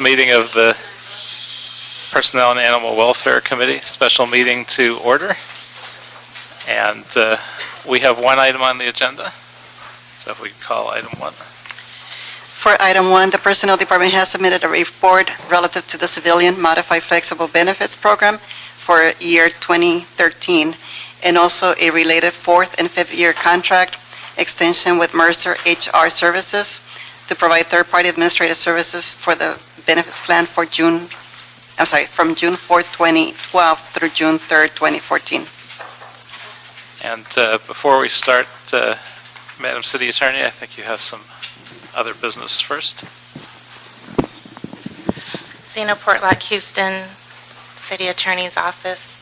meeting of the Personnel and Animal Welfare Committee, special meeting to order. And we have one item on the agenda, so if we could call item 1. For item 1, the Personnel Department has submitted a report relative to the Civilian Modified Flexible Benefits Program for year 2013, and also a related 4th and 5th year contract extension with Mercer HR Services to provide third-party administrative services for the benefits plan for from June 4th, 2012 through June 3rd, 2014. And before we start, Madam City Attorney, I think you have some other business first. Zena Portlock, Houston, City Attorney's Office.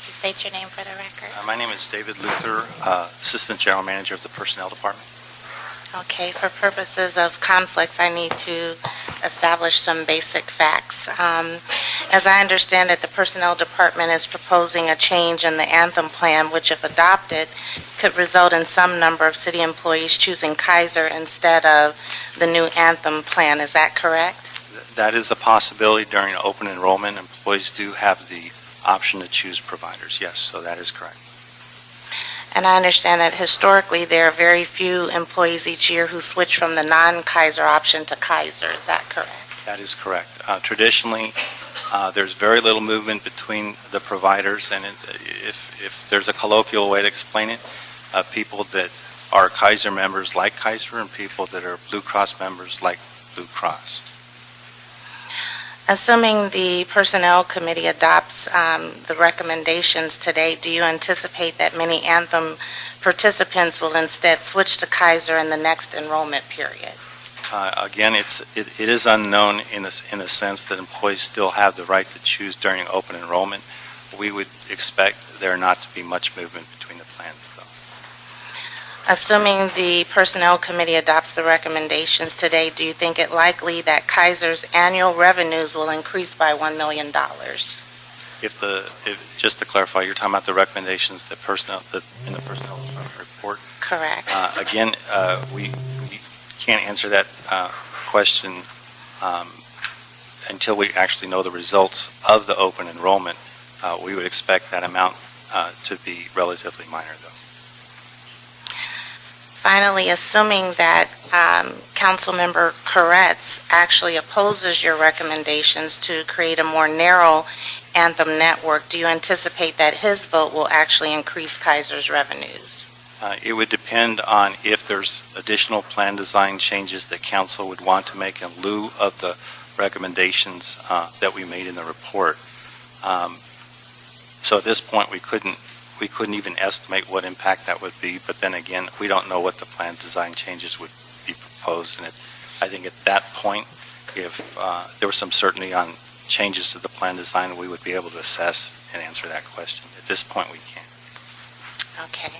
Could you state your name for the record? My name is David Luther, Assistant General Manager of the Personnel Department. Okay, for purposes of conflicts, I need to establish some basic facts. As I understand it, the Personnel Department is proposing a change in the Anthem plan, which if adopted, could result in some number of city employees choosing Kaiser instead of the new Anthem plan. Is that correct? That is a possibility. During open enrollment. Employees do have the option to choose providers. Yes, so that is correct. And I understand that historically there are very few employees each year who switch from the non-Kaiser option to Kaiser. Is that correct? That is correct. Traditionally, there's very little movement between the providers, and if there's a colloquial way to explain it, people that are Kaiser members like Kaiser and people that are Blue Cross members like Blue Cross. Assuming the Personnel Committee adopts the recommendations today, do you anticipate that many Anthem participants will instead switch to Kaiser in the next enrollment period? Again, it is unknown in a sense that employees still have the right to choose during open enrollment. We would expect there not to be much movement between the plans, though. Assuming the Personnel Committee adopts the recommendations today, do you think it likely that Kaiser's annual revenues will increase by $1 million? Just to clarify, you're talking about the recommendations in the Personnel report? Correct. Again, we can't answer that question until we actually know the results of the open enrollment. We would expect that amount to be relatively minor, though. Finally, assuming that Councilmember Koretz actually opposes your recommendations to create a more narrow Anthem network, do you anticipate that his vote will actually increase Kaiser's revenues? It would depend on if there's additional plan design changes that Council would want to make in lieu of the recommendations that we made in the report. So at this point, we couldn't even estimate what impact that would be, but then again, we don't know what the plan design changes would be proposed, and I think at that point, if there was some certainty on changes to the plan design, we would be able to assess and answer that question. At this point, we can't. Okay.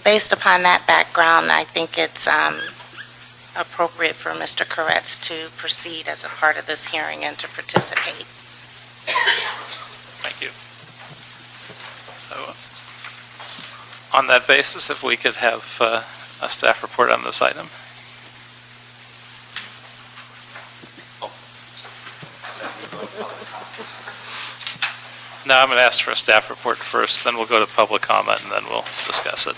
Based upon that background, I think it's appropriate for Mr. Koretz to proceed as a part of this hearing and to participate. Thank you. So, on that basis, if we could have a staff report on this item. No, I'm going to ask for a staff report first, then we'll go to public comment, and then we'll discuss it.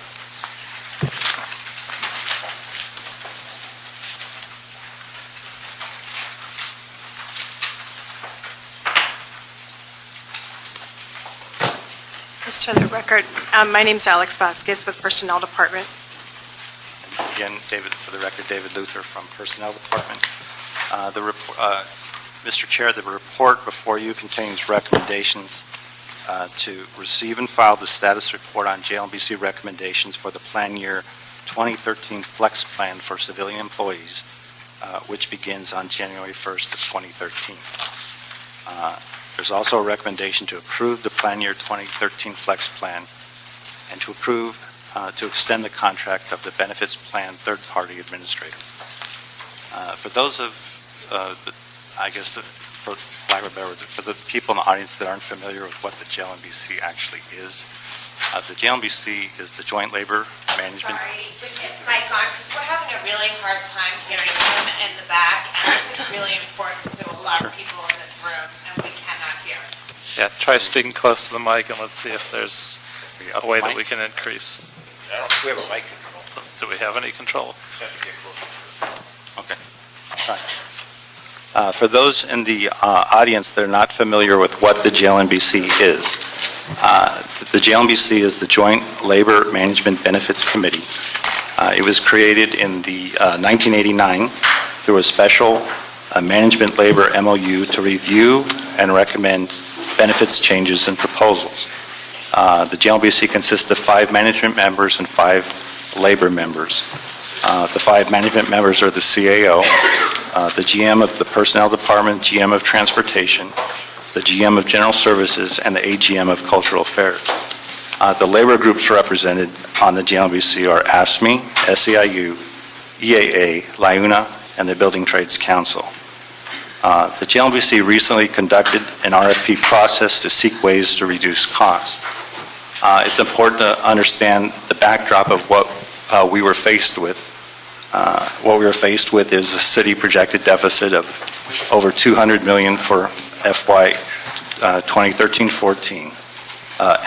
Just for the record, my name's Alex Vasquez with Personnel Department. Again, David, for the record, David Luther from Personnel Department. Mr. Chair, the report before you contains recommendations to receive and file the status report on JLMBC recommendations for the plan year 2013 Flex Plan for civilian employees, which begins on January 1st of 2013. There's also a recommendation to approve the plan year 2013 Flex Plan and to approve to extend the contract of the benefits plan third-party administrator. For those of, for lack of a better word, for the people in the audience that aren't familiar with what the JLMBC actually is, the JLMBC is the Joint Labor Management. Sorry, with his mic on, because we're having a really hard time hearing him in the back, and this is really important to lot of people in this room, and we cannot hear. Yeah, try speaking close to the mic and let's see if there's a way that we can increase. I don't think we have a mic control. Do we have any control? Have to get closer. Okay. For those in the audience that are not familiar with what the JLMBC is, the JLMBC is the Joint Labor Management Benefits Committee. It was created in the 1989 through a special management labor MOU to review and recommend benefits changes and proposals. The JLMBC consists of 5 management members and 5 labor members. The 5 management members are the CAO, the GM of the Personnel Department, GM of Transportation, the GM of General Services, and the AGM of Cultural Affairs. The labor groups represented on the JLMBC are ASME, SEIU, EAA, LIUNA, and the Building Trades Council. The JLMBC recently conducted an RFP process to seek ways to reduce costs. It's important to understand the backdrop of what we were faced with. What we were faced with is a city projected deficit of over $200 million for FY 2013-14.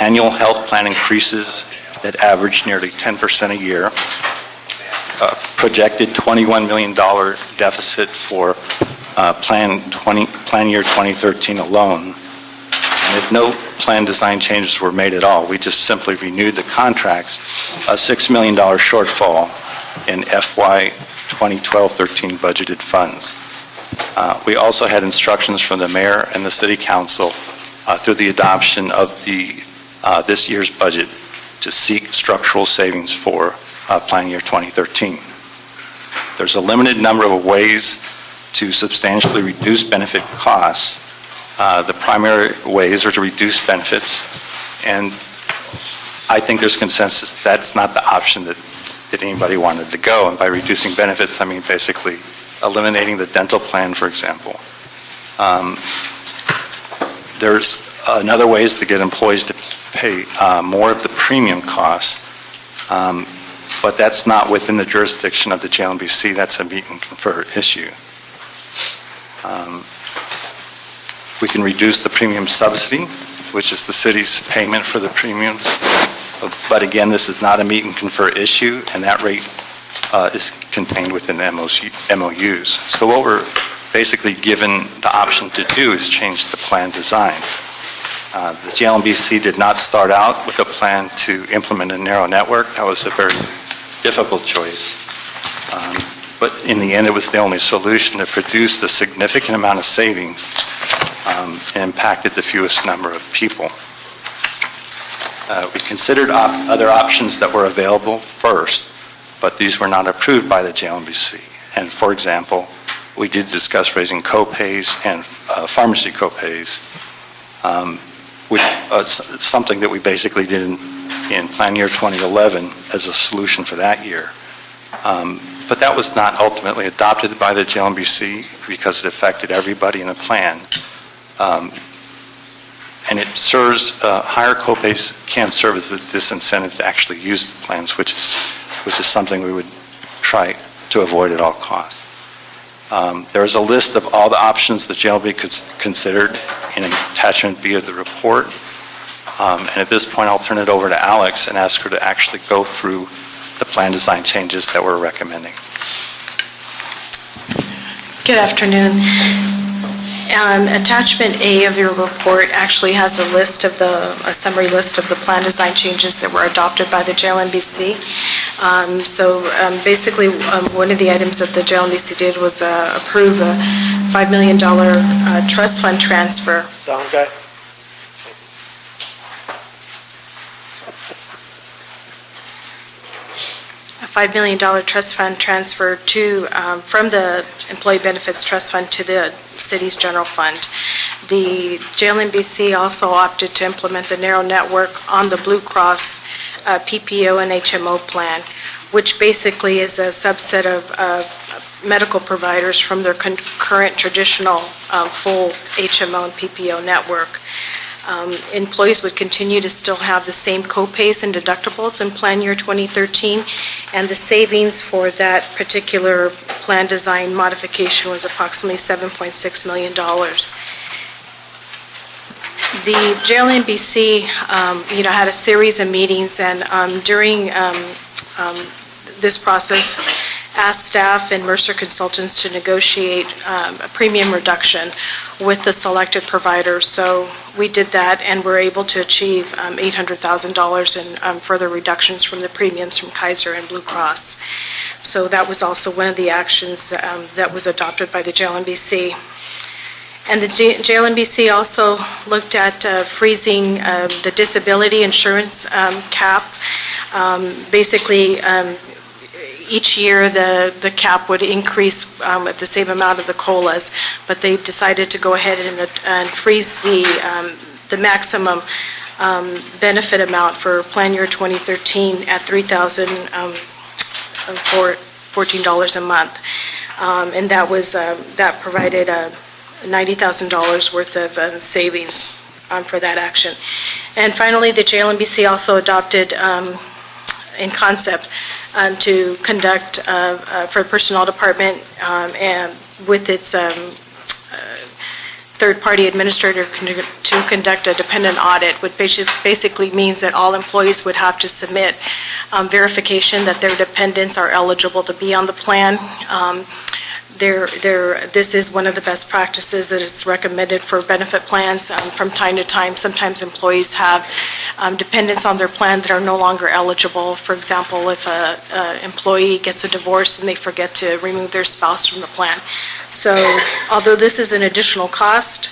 Annual health plan increases that average nearly 10% a year. Projected $21 million deficit for plan year 2013 alone. And if no plan design changes were made at all, we just simply renewed the contracts, a $6 million shortfall in FY 2012-13 budgeted funds. We also had instructions from the mayor and the city council through the adoption of this year's budget to seek structural savings for plan year 2013. There's a limited number of ways to substantially reduce benefit costs. The primary ways are to reduce benefits, and I think there's consensus that's not the option that anybody wanted to go. And by reducing benefits, I mean basically eliminating the dental plan, for example. There's another ways to get employees to pay more of the premium costs, but that's not within the jurisdiction of the JLMBC. That's a meet and confer issue. We can reduce the premium subsidy, which is the city's payment for the premiums. But again, this is not a meet and confer issue, and that rate is contained within the MOUs. So what we're basically given the option to do is change the plan design. The JLMBC did not start out with a plan to implement a narrow network. That was a very difficult choice. But in the end, it was the only solution that produced a significant amount of savings and impacted the fewest number of people. We considered other options that were available first, but these were not approved by the JLMBC. And for example, we did discuss raising co-pays and pharmacy co-pays, which is something that we basically did in plan year 2011 as a solution for that year. But that was not ultimately adopted by the JLMBC because it affected everybody in the plan. And it serves, higher co-pays can serve as a disincentive to actually use the plans, which is something we would try to avoid at all costs. There is a list of all the options the JLB considered in attachment B of the report. And at this point, I'll turn it over to Alex and ask her to actually go through the plan design changes that we're recommending. Good afternoon. Attachment A of your report actually has a summary list of the plan design changes that were adopted by the JLMBC. Basically, one of the items that the JLMBC did was approve a $5 million trust fund transfer. Sound guy? A $5 million trust fund transfer from the Employee Benefits Trust Fund to the city's general fund. The JLMBC also opted to implement the narrow network on the Blue Cross PPO and HMO plan, which basically is a subset of medical providers from their current traditional full HMO and PPO network. Employees would continue to still have the same co-pays and deductibles in plan year 2013, and the savings for that particular plan design modification was approximately $7.6 million. The JLNBC, had a series of meetings, and during this process, asked staff and Mercer Consultants to negotiate a premium reduction with the selected provider. So we did that, and were able to achieve $800,000 in further reductions from the premiums from Kaiser and Blue Cross. So that was also one of the actions that was adopted by the JLNBC. And the JLNBC also looked at freezing the disability insurance cap. Basically, each year the cap would increase at the same amount of the COLAs, but they decided to go ahead and freeze the maximum benefit amount for plan year 2013 at $3,014 a month. And that provided $90,000 worth of savings for that action. And finally, the JLNBC also adopted in concept to conduct for the Personnel Department and with its third-party administrator to conduct a dependent audit, which basically means that all employees would have to submit verification that their dependents are eligible to be on the plan. This is one of the best practices that is recommended for benefit plans. From time to time, sometimes employees have dependents on their plan that are no longer eligible. For example, if an employee gets a divorce and they forget to remove their spouse from the plan. So although this is an additional cost,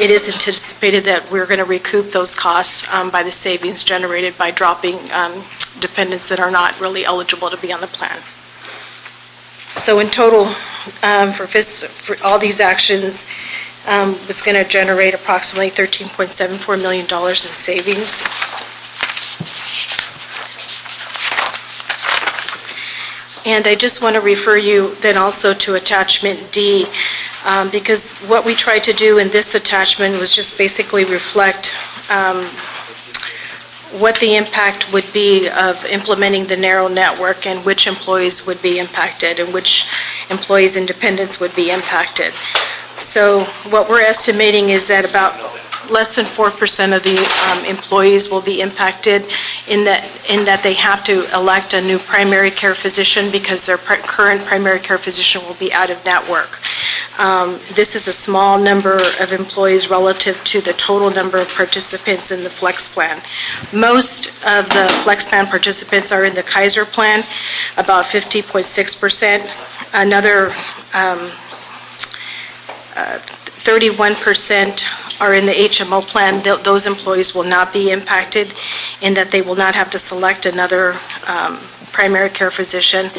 it is anticipated that we're going to recoup those costs by the savings generated by dropping dependents that are not really eligible to be on the plan. So in total, for all these actions, was going to generate approximately $13.74 million in savings. And I just want to refer you then also to attachment D, because what we tried to do in this attachment was just basically reflect what the impact would be of implementing the narrow network and which employees would be impacted and which employees and dependents would be impacted. So what we're estimating is that about less than 4% of the employees will be impacted in that they have to elect a new primary care physician because their current primary care physician will be out of network. This is a small number of employees relative to the total number of participants in the Flex Plan. Most of the Flex Plan participants are in the Kaiser plan, about 50.6%. Another 31% are in the HMO plan. Those employees will not be impacted in that they will not have to select another primary care physician,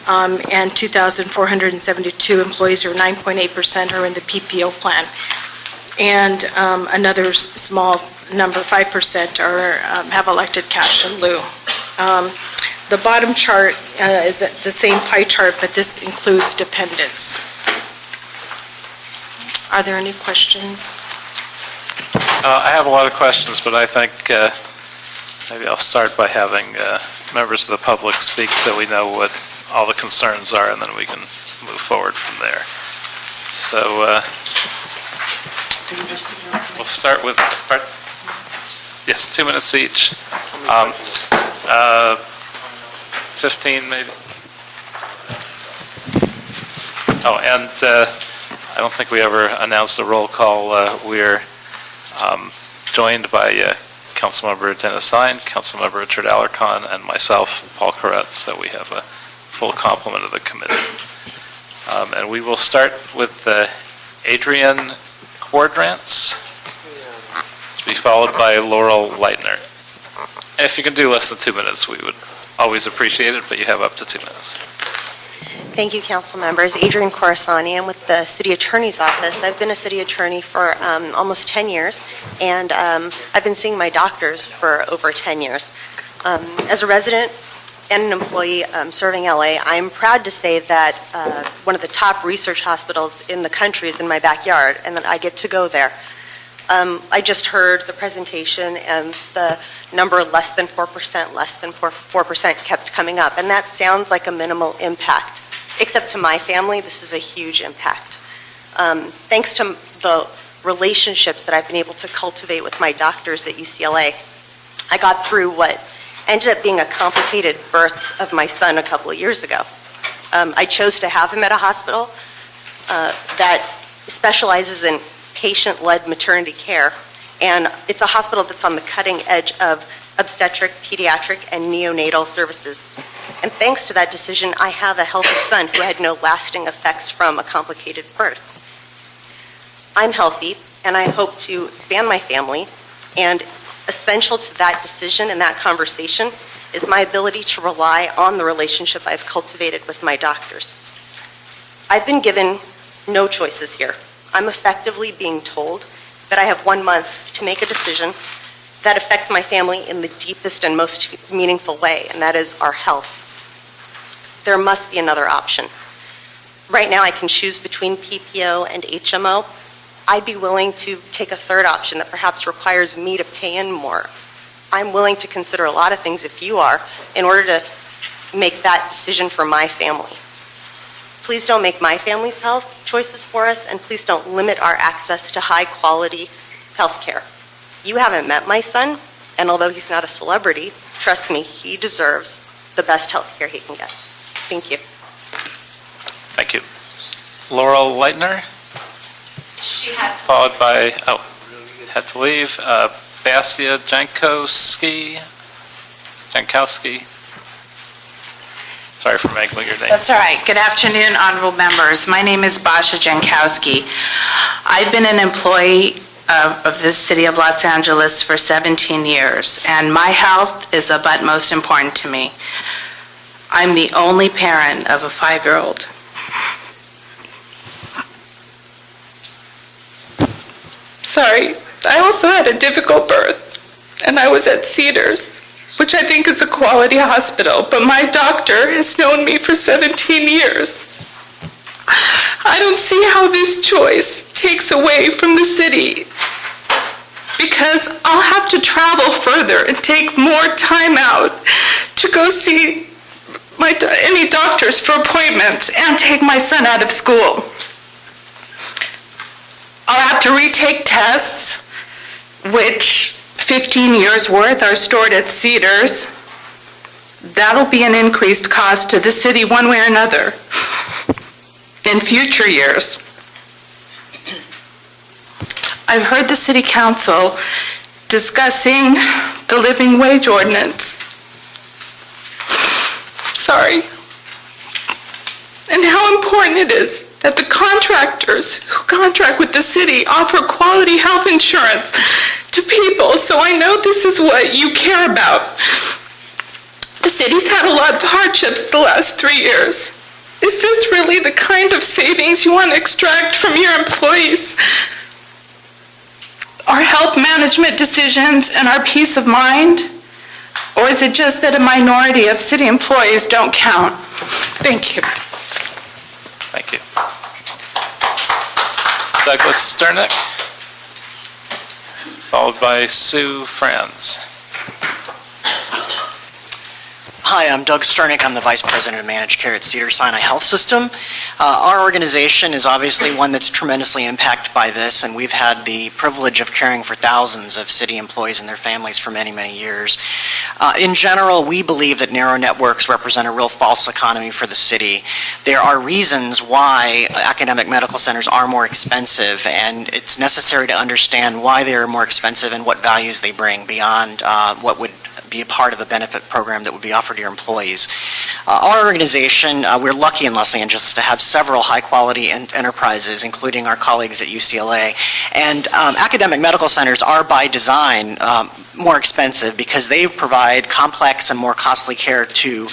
and 2,472 employees, or 9.8%, are in the PPO plan. And another small number, 5%, have elected cash in lieu. The bottom chart is the same pie chart, but this includes dependents. Are there any questions? I have a lot of questions, but I think maybe I'll start by having members of the public speak so we know what all the concerns are, and then we can move forward from there. So we'll start with, yes, 2 minutes each. 15 maybe. Oh, and I don't think we ever announced the roll call. We're joined by Councilmember Dennis Stein, Councilmember Richard Alarcon, and myself, Paul Corrett, so we have a full complement of the committee. And we will start with Adrian Corusoni, to be followed by Laurel Leitner. And if you can do less than 2 minutes, we would always appreciate it, but you have up to 2 minutes. Thank you, council members. Adrian Corusoni. I'm with the City Attorney's Office. I've been a city attorney for almost 10 years, and I've been seeing my doctors for over 10 years. As a resident and an employee serving LA, I'm proud to say that one of the top research hospitals in the country is in my backyard, and that I get to go there. I just heard the presentation, and the number less than 4% kept coming up, and that sounds like a minimal impact, except to my family, this is a huge impact. Thanks to the relationships that I've been able to cultivate with my doctors at UCLA, I got through what ended up being a complicated birth of my son a couple of years ago. I chose to have him at a hospital that specializes in patient-led maternity care, and it's a hospital that's on the cutting edge of obstetric, pediatric, and neonatal services. And thanks to that decision, I have a healthy son who had no lasting effects from a complicated birth. I'm healthy, and I hope to expand my family, and essential to that decision and that conversation is my ability to rely on the relationship I've cultivated with my doctors. I've been given no choices here. I'm effectively being told that I have 1 month to make a decision that affects my family in the deepest and most meaningful way, and that is our health. There must be another option. Right now, I can choose between PPO and HMO. I'd be willing to take a third option that perhaps requires me to pay in more. I'm willing to consider a lot of things, if you are, in order to make that decision for my family. Please don't make my family's health choices for us, and please don't limit our access to high-quality health care. You haven't met my son, and although he's not a celebrity, trust me, he deserves the best health care he can get. Thank you. Thank you. Laurel Leitner, She had to. followed by, had to leave, Basia Jankowski. Sorry for mangling your name. That's all right. Good afternoon, honorable members. My name is Basha Jankowski. I've been an employee of the city of Los Angeles for 17 years, and my health is of utmost important to me. I'm the only parent of a 5-year-old. Sorry, I also had a difficult birth, and I was at Cedars, which I think is a quality hospital, but my doctor has known me for 17 years. I don't see how this choice takes away from the city, because I'll have to travel further and take more time out to go see any doctors for appointments and take my son out of school. I'll have to retake tests, which 15 years worth are stored at Cedars. That'll be an increased cost to the city one way or another in future years. I've heard the city council discussing the living wage ordinance. Sorry. And how important it is that the contractors who contract with the city offer quality health insurance to people, so I know this is what you care about. The city's had a lot of hardships the last 3 years. Is this really the kind of savings you want to extract from your employees? Our health management decisions and our peace of mind? Or is it just that a minority of city employees don't count? Thank you. Thank you. Douglas Sternick, followed by Sue Franz. Hi, I'm Doug Sternick. I'm the Vice President of Managed Care at Cedars-Sinai Health System. Our organization is obviously one that's tremendously impacted by this, and we've had the privilege of caring for thousands of city employees and their families for many, many years. In general, we believe that narrow networks represent a real false economy for the city. There are reasons why academic medical centers are more expensive, and it's necessary to understand why they are more expensive and what values they bring beyond what would be a part of a benefit program that would be offered to your employees. Our organization, we're lucky in Los Angeles to have several high-quality enterprises, including our colleagues at UCLA. And academic medical centers are by design more expensive because they provide complex and more costly care to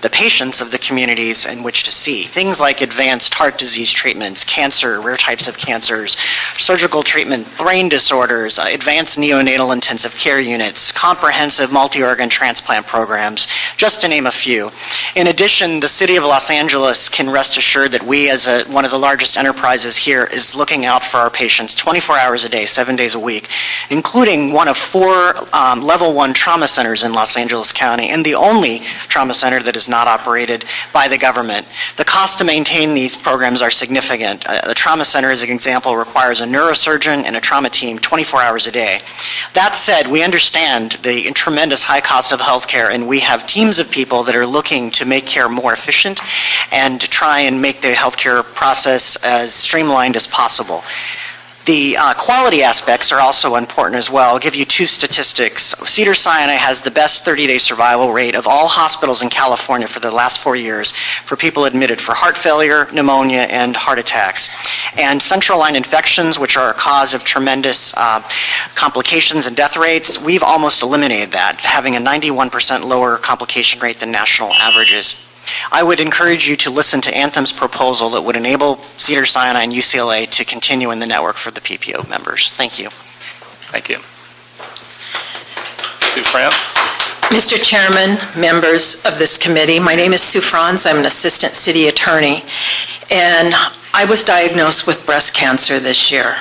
the patients of the communities in which to see. Things like advanced heart disease treatments, cancer, rare types of cancers, surgical treatment, brain disorders, advanced neonatal intensive care units, comprehensive multi-organ transplant programs, just to name a few. In addition, the City of Los Angeles can rest assured that we, as one of the largest enterprises here, is looking out for our patients 24 hours a day, 7 days a week, including one of 4 Level 1 trauma centers in Los Angeles County, and the only trauma center that is not operated by the government. The cost to maintain these programs are significant. The trauma center, as an example, requires a neurosurgeon and a trauma team 24 hours a day. That said, we understand the tremendous high cost of healthcare, and we have teams of people that are looking to make care more efficient and to try and make the healthcare process as streamlined as possible. The quality aspects are also important as well. I'll give you 2 statistics. Cedars-Sinai has the best 30-day survival rate of all hospitals in California for the last 4 years for people admitted for heart failure, pneumonia, and heart attacks. And central line infections, which are a cause of tremendous complications and death rates, we've almost eliminated that, having a 91% lower complication rate than national averages. I would encourage you to listen to Anthem's proposal that would enable Cedars-Sinai and UCLA to continue in the network for the PPO members. Thank you. Thank you. Sue France? Mr. Chairman, members of this committee, my name is Sue Franz. I'm an assistant city attorney, and I was diagnosed with breast cancer this year.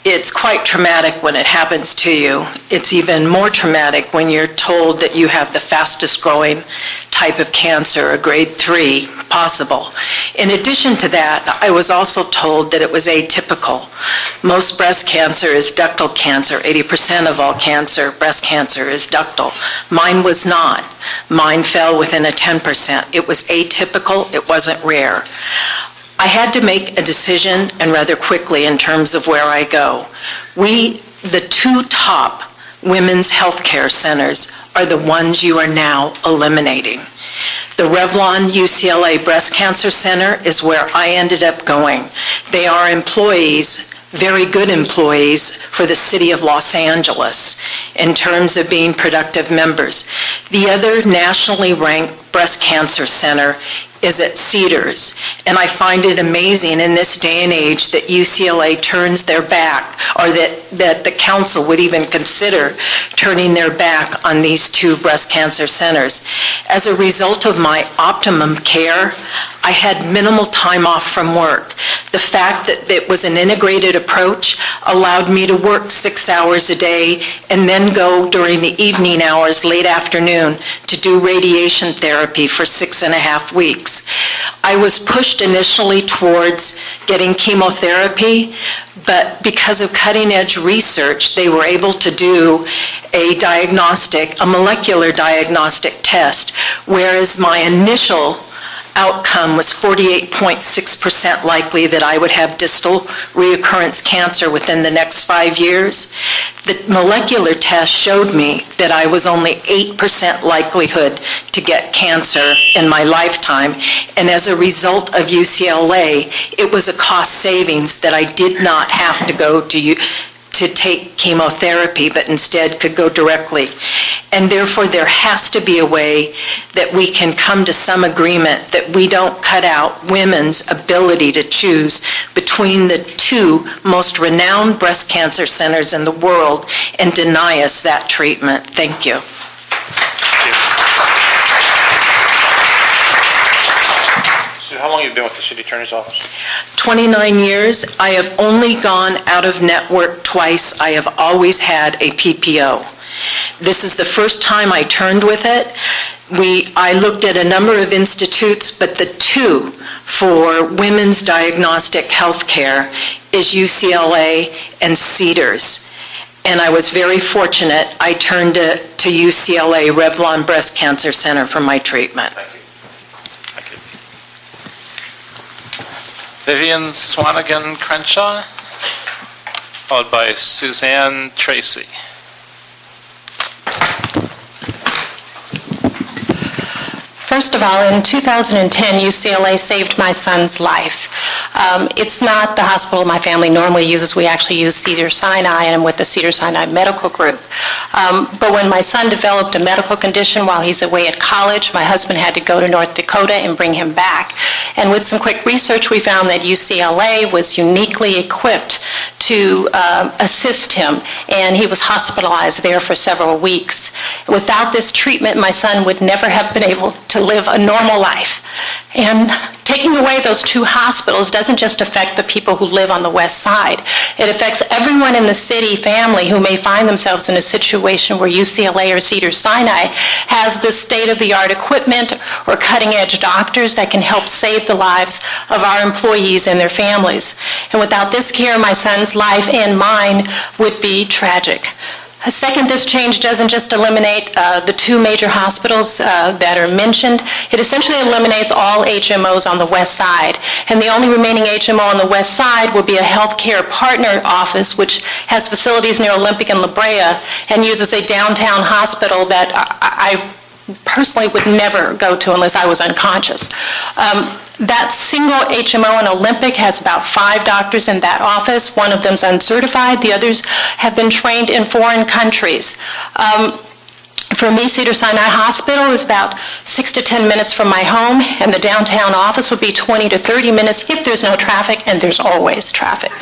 It's quite traumatic when it happens to you. It's even more traumatic when you're told that you have the fastest growing type of cancer, a grade 3 possible. In addition to that, I was also told that it was atypical. Most breast cancer is ductal cancer. 80% of all breast cancer is ductal. Mine was not. Mine fell within a 10%. It was atypical. It wasn't rare. I had to make a decision, and rather quickly, in terms of where I go. The 2 top women's health care centers are the ones you are now eliminating. The Revlon UCLA Breast Cancer Center is where I ended up going. They are employees, very good employees for the city of Los Angeles in terms of being productive members. The other nationally ranked breast cancer center is at Cedars, and I find it amazing in this day and age that UCLA turns their back, or that the council would even consider turning their back on these 2 breast cancer centers. As a result of my optimum care, I had minimal time off from work. The fact that it was an integrated approach allowed me to work 6 hours a day and then go during the evening hours, late afternoon, to do radiation therapy for 6.5 weeks. I was pushed initially towards getting chemotherapy, but because of cutting-edge research, they were able to do a molecular diagnostic test, whereas my initial outcome was 48.6% likely that I would have distal reoccurrence cancer within the next 5 years. The molecular test showed me that I was only 8% likelihood to get cancer in my lifetime, and as a result of UCLA, it was a cost savings that I did not have to go to take chemotherapy, but instead could go directly. And therefore, there has to be a way that we can come to some agreement that we don't cut out women's ability to choose between the 2 most renowned breast cancer centers in the world and deny us that treatment. Thank you. So how long have you been with the city attorney's office? 29 years. I have only gone out of network twice. I have always had a PPO. This is the first time I turned with it. I looked at a number of institutes, but the 2 for women's diagnostic health care is UCLA and Cedars. And I was very fortunate. I turned to UCLA Revlon Breast Cancer Center for my treatment. Thank you. Vivian Swanigan Crenshaw, followed by Suzanne Tracy. First of all, in 2010, UCLA saved my son's life. It's not the hospital my family normally uses. We actually use Cedars-Sinai, and I'm with the Cedars-Sinai Medical Group. But when my son developed a medical condition while he's away at college, my husband had to go to North Dakota and bring him back. And with some quick research, we found that UCLA was uniquely equipped to assist him, and he was hospitalized there for several weeks. Without this treatment, my son would never have been able to live a normal life. And taking away those two hospitals doesn't just affect the people who live on the west side. It affects everyone in the city family who may find themselves in a situation where UCLA or Cedars-Sinai has the state-of-the-art equipment or cutting-edge doctors that can help save the lives of our employees and their families. And without this care, my son's life and mine would be tragic. Second, this change doesn't just eliminate the two major hospitals that are mentioned. It essentially eliminates all HMOs on the west side. And the only remaining HMO on the west side will be a healthcare partner office, which has facilities near Olympic and La Brea and uses a downtown hospital that I personally would never go to unless I was unconscious. That single HMO in Olympic has about 5 doctors in that office. One of them's uncertified. The others have been trained in foreign countries. For me, Cedars-Sinai Hospital is about 6 to 10 minutes from my home, and the downtown office would be 20 to 30 minutes if there's no traffic, and there's always traffic.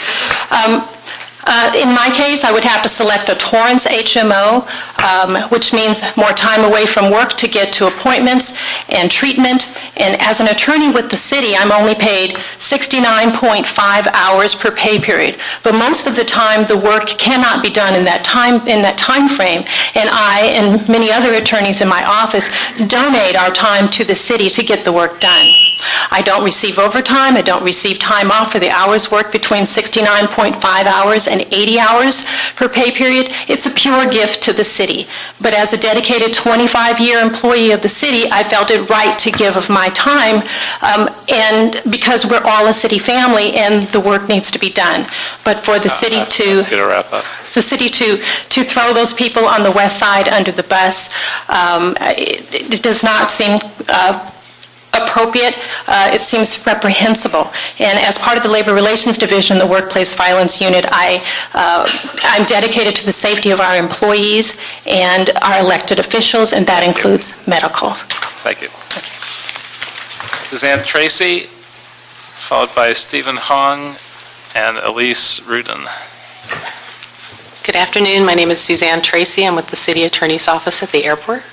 In my case, I would have to select a Torrance HMO, which means more time away from work to get to appointments and treatment. And as an attorney with the city, I'm only paid 69.5 hours per pay period. But most of the time, the work cannot be done in that time frame. And I and many other attorneys in my office donate our time to the city to get the work done. I don't receive overtime. I don't receive time off for the hours worked between 69.5 hours and 80 hours per pay period. It's a pure gift to the city. But as a dedicated 25-year employee of the city, I felt it right to give of my time, and because we're all a city family and the work needs to be done. But for the city Let's get a wrap up. the city to throw those people on the west side under the bus, it does not seem appropriate. It seems reprehensible. And as part of the Labor Relations Division, the Workplace Violence Unit, I'm dedicated to the safety of our employees and our elected officials, and that includes medical. Thank you. Suzanne Tracy, followed by Stephen Hong and Elise Rudin. Good afternoon. My name is Suzanne Tracy. I'm with the City Attorney's Office at the airport.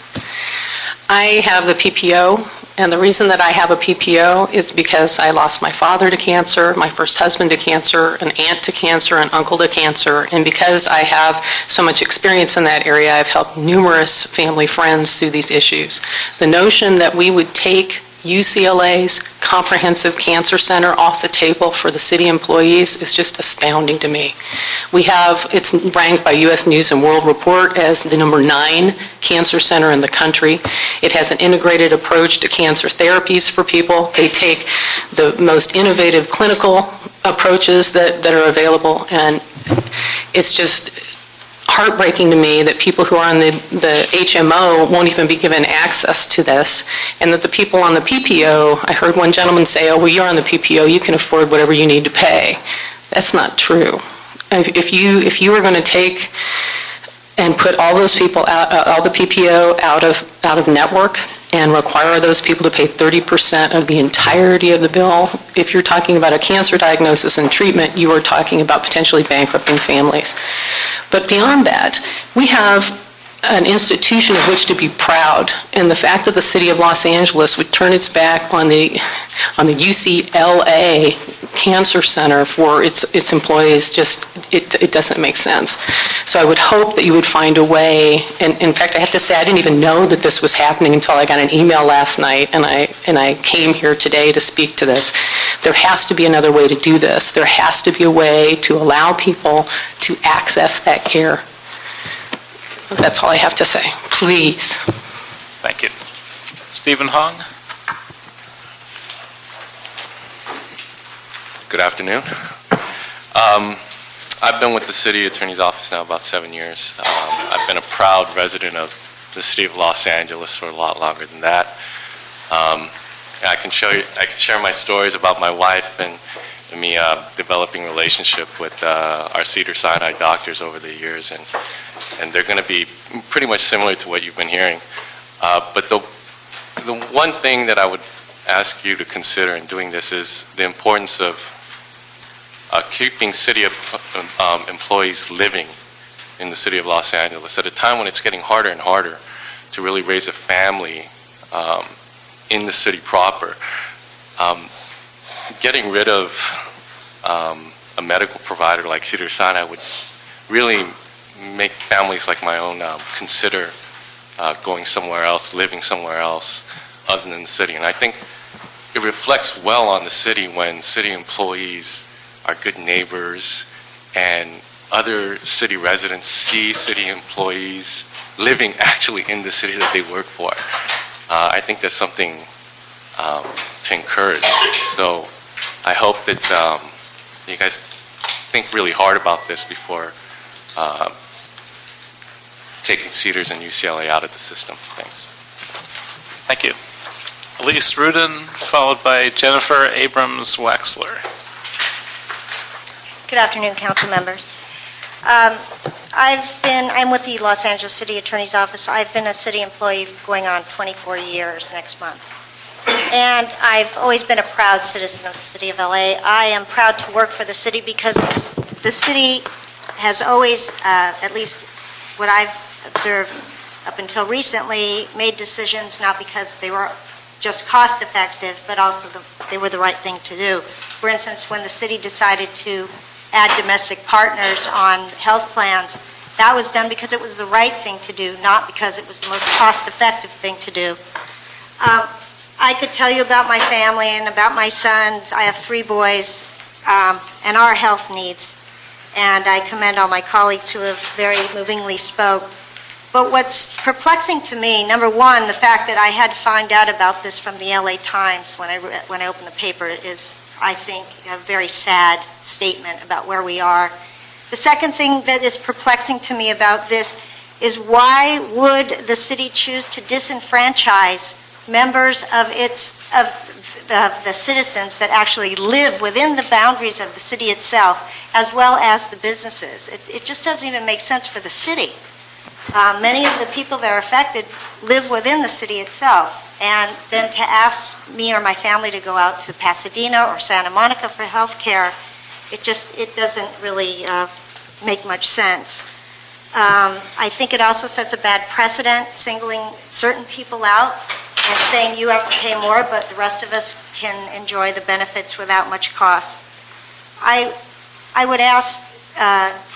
I have the PPO, and the reason that I have a PPO is because I lost my father to cancer, my first husband to cancer, an aunt to cancer, an uncle to cancer, and because I have so much experience in that area, I've helped numerous family friends through these issues. The notion that we would take UCLA's Comprehensive Cancer Center off the table for the city employees is just astounding to me. It's ranked by U.S. News and World Report as the number 9 cancer center in the country. It has an integrated approach to cancer therapies for people. They take the most innovative clinical approaches that are available, and it's just heartbreaking to me that people who are on the HMO won't even be given access to this, and that the people on the PPO, I heard one gentleman say, oh, well, you're on the PPO, you can afford whatever you need to pay. That's not true. If you were going to take and put all those people out, all the PPO out of network, and require those people to pay 30% of the entirety of the bill, if you're talking about a cancer diagnosis and treatment, you are talking about potentially bankrupting families. But beyond that, we have an institution of which to be proud, and the fact that the city of Los Angeles would turn its back on the UCLA Cancer Center for its employees, just it doesn't make sense. So I would hope that you would find a way, and in fact I have to say I didn't even know that this was happening until I got an email last night, and I came here today to speak to this. There has to be another way to do this. There has to be a way to allow people to access that care. That's all I have to say. Please. Thank you. Stephen Hong? Good afternoon. I've been with the City Attorney's Office now about 7 years. I've been a proud resident of the City of Los Angeles for a lot longer than that. I can share my stories about my wife and me developing relationship with our Cedars-Sinai doctors over the years, and they're going to be pretty much similar to what you've been hearing. But the one thing that I would ask you to consider in doing this is the importance of keeping city employees living in the city of Los Angeles at a time when it's getting harder and harder to really raise a family in the city proper. Getting rid of a medical provider like Cedars-Sinai would really make families like my own consider going somewhere else, living somewhere else other than the city. And I think it reflects well on the city when city employees are good neighbors and other city residents see city employees living actually in the city that they work for. I think that's something to encourage. So I hope that you guys think really hard about this before taking Cedars and UCLA out of the system. Thanks. Thank you. Elise Rudin, followed by Jennifer Abrams-Wexler. Good afternoon, council members. I'm with the Los Angeles City Attorney's Office. I've been a city employee going on 24 years next month. And I've always been a proud citizen of the city of LA. I am proud to work for the city because the city has always, at least what I've observed up until recently, made decisions not because they were just cost effective, but also they were the right thing to do. For instance, when the city decided to add domestic partners on health plans, that was done because it was the right thing to do, not because it was the most cost-effective thing to do. I could tell you about my family and about my sons. I have 3 boys and our health needs, and I commend all my colleagues who have very movingly spoke. But what's perplexing to me, number one, the fact that I had to find out about this from the LA Times when I opened the paper is, I think, a very sad statement about where we are. The second thing that is perplexing to me about this is why would the city choose to disenfranchise members of the citizens that actually live within the boundaries of the city itself, as well as the businesses? It just doesn't even make sense for the city. Many of the people that are affected live within the city itself, and then to ask me or my family to go out to Pasadena or Santa Monica for health care, it doesn't really make much sense. I think it also sets a bad precedent, singling certain people out and saying you have to pay more, but the rest of us can enjoy the benefits without much cost. I would ask,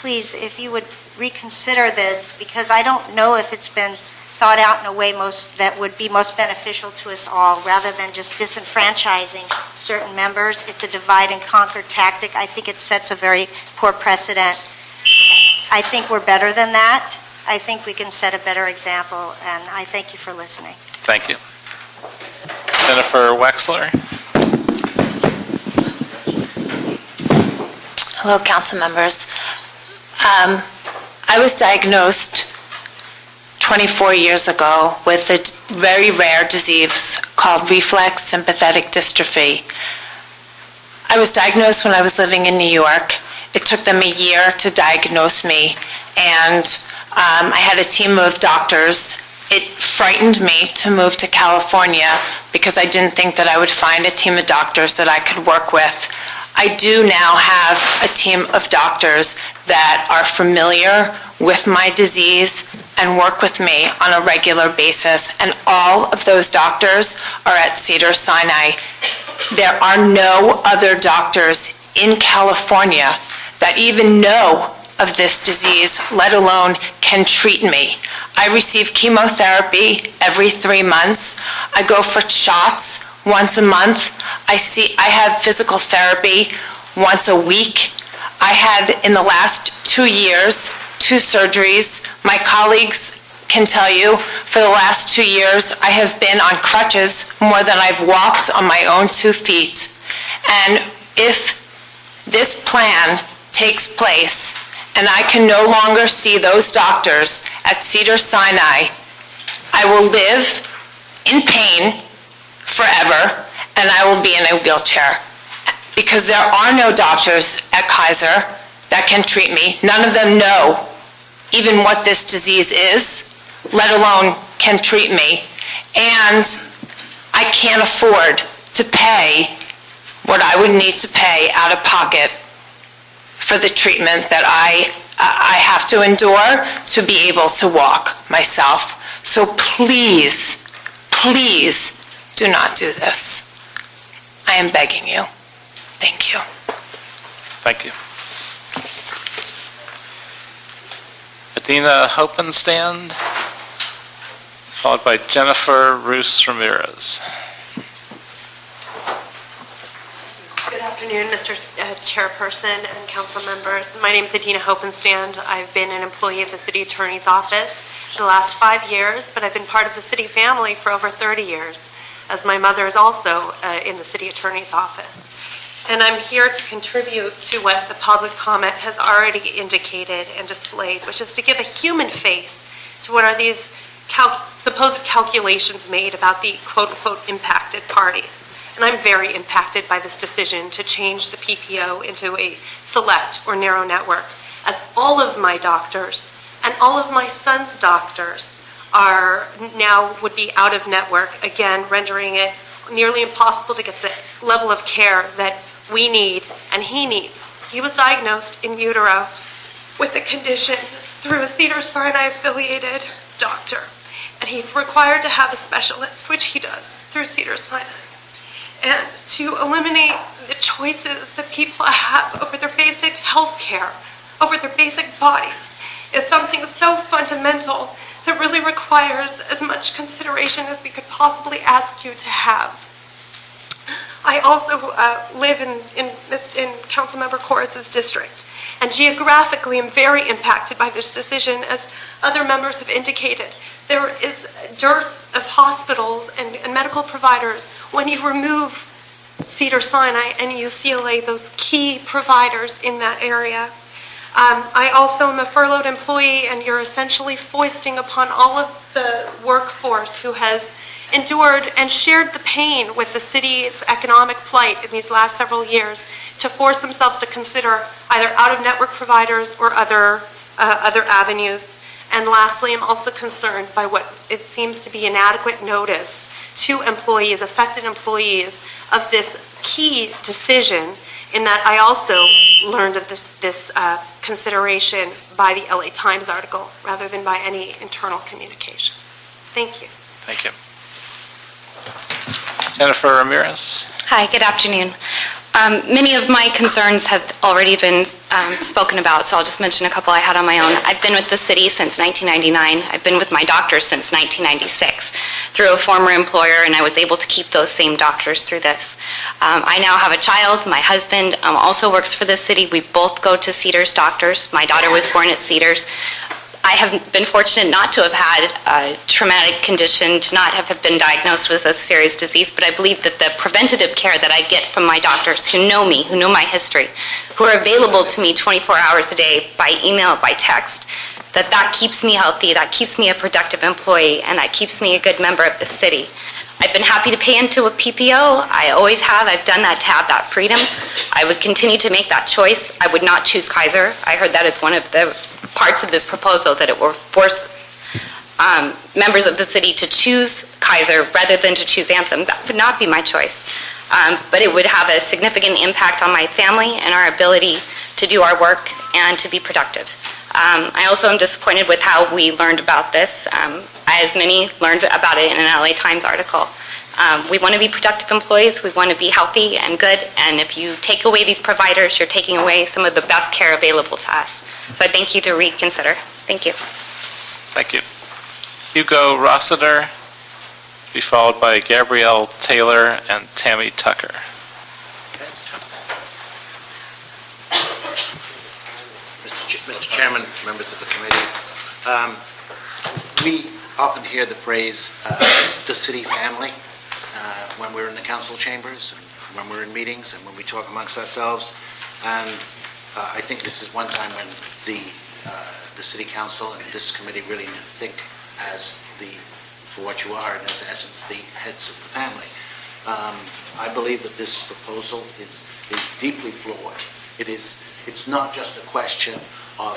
please, if you would reconsider this, because I don't know if it's been thought out in a way that would be most beneficial to us all, rather than just disenfranchising certain members. It's a divide and conquer tactic. I think it sets a very poor precedent. I think we're better than that. I think we can set a better example, and I thank you for listening. Thank you. Jennifer Wexler. Hello, council members. I was diagnosed 24 years ago with a very rare disease called reflex sympathetic dystrophy. I was diagnosed when I was living in New York. It took them a year to diagnose me, and I had a team of doctors. It frightened me to move to California because I didn't think that I would find a team of doctors that I could work with. I do now have a team of doctors that are familiar with my disease and work with me on a regular basis, and all of those doctors are at Cedars-Sinai. There are no other doctors in California that even know of this disease, let alone can treat me. I receive chemotherapy every 3 months. I go for shots once a month. I have physical therapy once a week. I had, in the last 2 years, 2 surgeries. My colleagues can tell you, for the last 2 years, I have been on crutches more than I've walked on my own 2 feet. And if this plan takes place, and I can no longer see those doctors at Cedars-Sinai, I will live in pain forever, and I will be in a wheelchair. Because there are no doctors at Kaiser that can treat me. None of them know even what this disease is, let alone can treat me. And I can't afford to pay what I would need to pay out of pocket for the treatment that I have to endure to be able to walk myself. So please, please do not do this. I am begging you. Thank you. Thank you. Adina Hopenstand, followed by Jennifer Roos Ramirez. Good afternoon, Mr. Chairperson and council members. My name is Adina Hopenstand. I've been an employee of the City Attorney's Office for the last 5 years, but I've been part of the city family for over 30 years, as my mother is also in the City Attorney's Office. And I'm here to contribute to what the public comment has already indicated and displayed, which is to give a human face to what are these supposed calculations made about the quote-unquote impacted parties. And I'm very impacted by this decision to change the PPO into a select or narrow network, as all of my doctors and all of my son's doctors would be out of network, again, rendering it nearly impossible to get the level of care that we need and he needs. He was diagnosed in utero with the condition through a Cedars-Sinai affiliated doctor, and he's required to have a specialist, which he does through Cedars-Sinai. And to eliminate the choices that people have over their basic health care, over their basic bodies, is something so fundamental that really requires as much consideration as we could possibly ask you to have. I also live in Councilmember Corritz's district, and geographically am very impacted by this decision, as other members have indicated. There is a dearth of hospitals and medical providers when you remove Cedars-Sinai and UCLA, those key providers in that area. I also am a furloughed employee, and you're essentially foisting upon all of the workforce who has endured and shared the pain with the city's economic plight in these last several years to force themselves to consider either out-of-network providers or other avenues. And lastly, I'm also concerned by what it seems to be inadequate notice to employees, affected employees, of this key decision, in that I also learned of this consideration by the LA Times article rather than by any internal communications. Thank you. Thank you. Jennifer Ramirez. Hi, good afternoon. Many of my concerns have already been spoken about, so I'll just mention a couple I had on my own. I've been with the city since 1999. I've been with my doctors since 1996 through a former employer, and I was able to keep those same doctors through this. I now have a child. My husband also works for the city. We both go to Cedars doctors. My daughter was born at Cedars. I have been fortunate not to have had a traumatic condition, to not have been diagnosed with a serious disease, but I believe that the preventative care that I get from my doctors who know me, who know my history, who are available to me 24 hours a day by email, by text, that keeps me healthy, that keeps me a productive employee, and that keeps me a good member of the city. I've been happy to pay into a PPO. I always have. I've done that to have that freedom. I would continue to make that choice. I would not choose Kaiser. I heard that as one of the parts of this proposal, that it will force members of the city to choose Kaiser rather than to choose Anthem. That would not be my choice. But it would have a significant impact on my family and our ability to do our work and to be productive. I also am disappointed with how we learned about this, as many learned about it in an LA Times article. We want to be productive employees, we want to be healthy and good, and if you take away these providers, you're taking away some of the best care available to us. So I thank you to reconsider. Thank you. Thank you. Hugo Rossiter, be followed by Gabrielle Taylor and Tammy Tucker. Mr. Chairman, members of the committee, we often hear the phrase the city family when we're in the council chambers, and when we're in meetings, and when we talk amongst ourselves. And I think this is one time when the city council and this committee really think as for what you are, and in essence, the heads of the family. I believe that this proposal is deeply flawed. It's not just a question of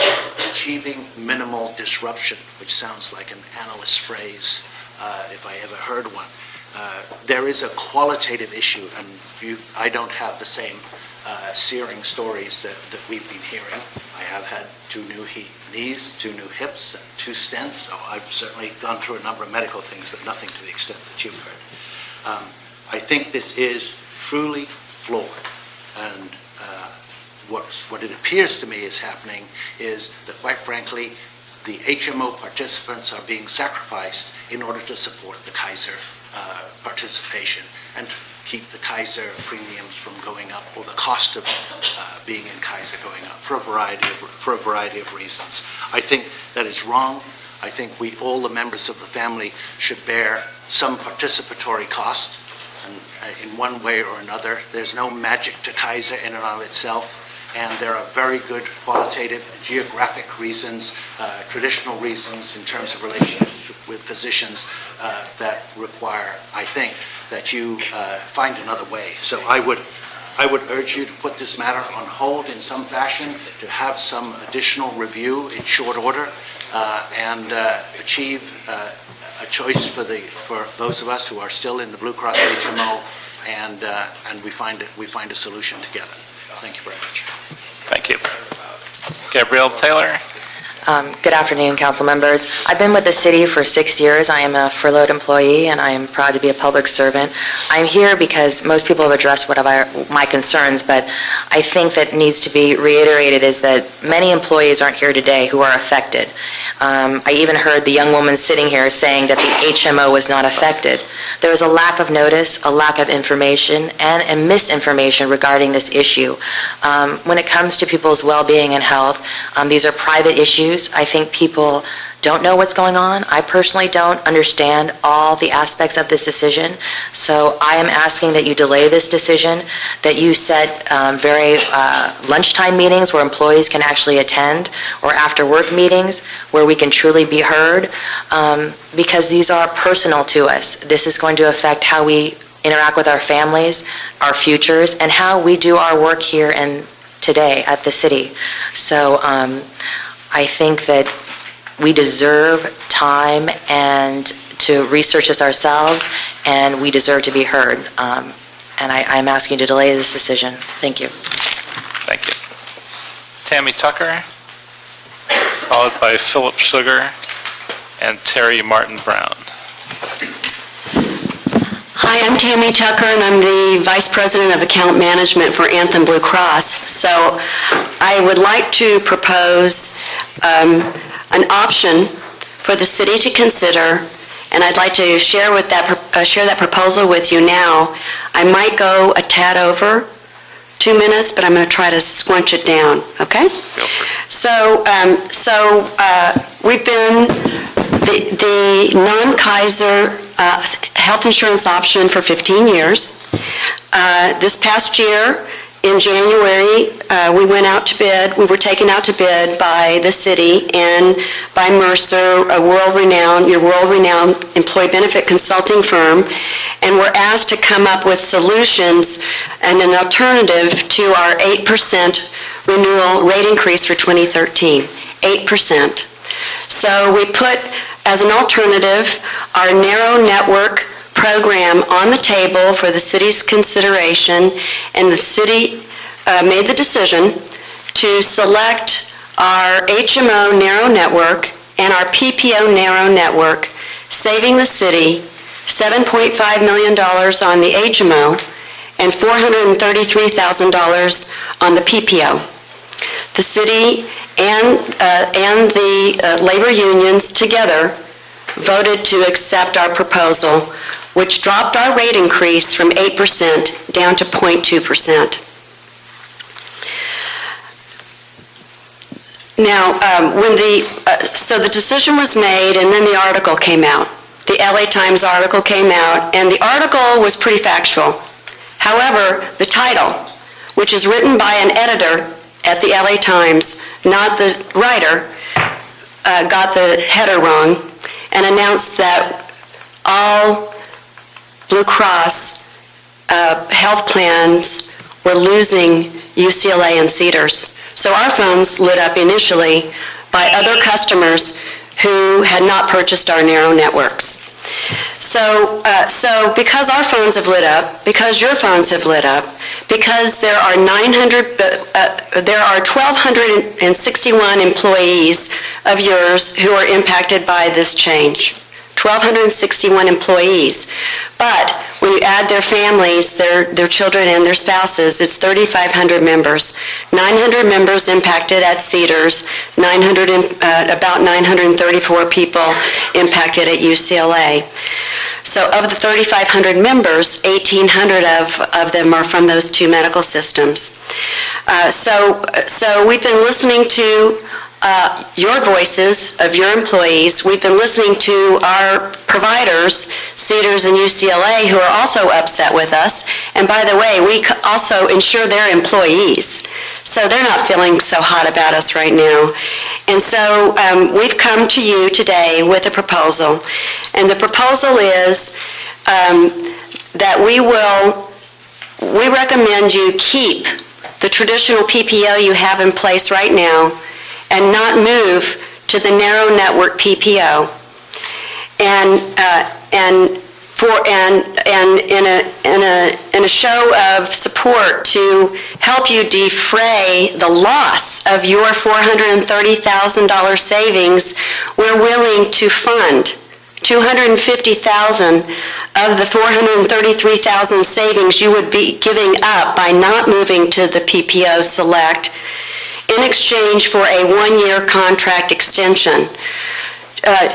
achieving minimal disruption, which sounds like an analyst phrase, if I ever heard one. There is a qualitative issue, and I don't have the same searing stories that we've been hearing. I have had 2 new knees, 2 new hips, and 2 stents, so I've certainly gone through a number of medical things, but nothing to the extent that you've heard. I think this is truly flawed. And what it appears to me is happening is that, quite frankly, the HMO participants are being sacrificed in order to support the Kaiser participation and keep the Kaiser premiums from going up, or the cost of being in Kaiser going up, for a variety of reasons. I think that is wrong. I think all the members of the family should bear some participatory cost, and in one way or another. There's no magic to Kaiser in and of itself, and there are very good qualitative, geographic reasons, traditional reasons in terms of relations with physicians that require, I think, that you find another way. So I would urge you to put this matter on hold in some fashion, to have some additional review in short order, and achieve a choice for those of us who are still in the Blue Cross HMO, and we find a solution together. Thank you very much. Thank you. Gabrielle Taylor. Good afternoon, council members. I've been with the city for 6 years. I am a furloughed employee, and I am proud to be a public servant. I'm here because most people have addressed my concerns, but I think that needs to be reiterated is that many employees aren't here today who are affected. I even heard the young woman sitting here saying that the HMO was not affected. There is a lack of notice, a lack of information, and a misinformation regarding this issue. When it comes to people's well-being and health, these are private issues. I think people don't know what's going on. I personally don't understand all the aspects of this decision. So I am asking that you delay this decision, that you set very lunchtime meetings where employees can actually attend, or after work meetings where we can truly be heard, because these are personal to us. This is going to affect how we interact with our families, our futures, and how we do our work here and today at the city. So I think that we deserve time and to research this ourselves, and we deserve to be heard. And I'm asking you to delay this decision. Thank you. Thank you. Tammy Tucker, followed by Philip Sugar and Terry Martin Brown. Hi, I'm Tammy Tucker, and I'm the Vice President of Account Management for Anthem Blue Cross. So I would like to propose an option for the city to consider, and I'd like to share that proposal with you now. I might go a tad over 2 minutes, but I'm going to try to scrunch it down, okay? So we've been the non-Kaiser health insurance option for 15 years. This past year, in January, we went out to bid. We were taken out to bid by the city and by Mercer, your world-renowned employee benefit consulting firm, and were asked to come up with solutions and an alternative to our 8% renewal rate increase for 2013, 8%. So we put as an alternative our narrow network program on the table for the city's consideration, and the city made the decision to select our HMO narrow network and our PPO narrow network, saving the city $7.5 million on the HMO and $433,000 on the PPO. The city and the labor unions together voted to accept our proposal, which dropped our rate increase from 8% down to 0.2%. Now, so the decision was made, and then the article came out. The LA Times article came out, and the article was pretty factual. However, the title, which is written by an editor at the LA Times, not the writer, got the header wrong and announced that all Blue Cross health plans were losing UCLA and Cedars. So our phones lit up initially by other customers who had not purchased our narrow networks. So because our phones have lit up, because your phones have lit up, because there are 1,261 employees of yours who are impacted by this change. 1,261 employees. But when you add their families, their children and their spouses, it's 3,500 members. 900 members impacted at Cedars, about 934 people impacted at UCLA. So of the 3,500 members, 1,800 of them are from those two medical systems. So we've been listening to your voices of your employees. We've been listening to our providers, Cedars and UCLA, who are also upset with us. And by the way, we also insure their employees. So they're not feeling so hot about us right now. And so we've come to you today with a proposal. And the proposal is that we recommend you keep the traditional PPO you have in place right now and not move to the narrow network PPO. And in a show of support to help you defray the loss of your $430,000 savings, we're willing to fund $250,000 of the $433,000 savings you would be giving up by not moving to the PPO Select in exchange for a one-year contract extension.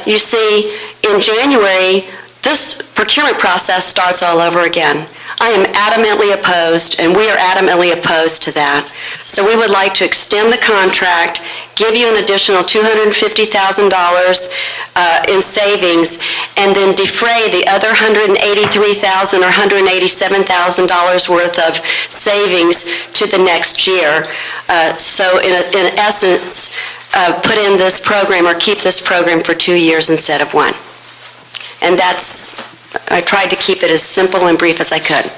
You see, in January, this procurement process starts all over again. I am adamantly opposed, and we are adamantly opposed to that. So we would like to extend the contract, give you an additional $250,000 in savings, and then defray the other $183,000 or $187,000 worth of savings to the next year. So in essence, put in this program or keep this program for 2 years instead of one. And I tried to keep it as simple and brief as I could. Do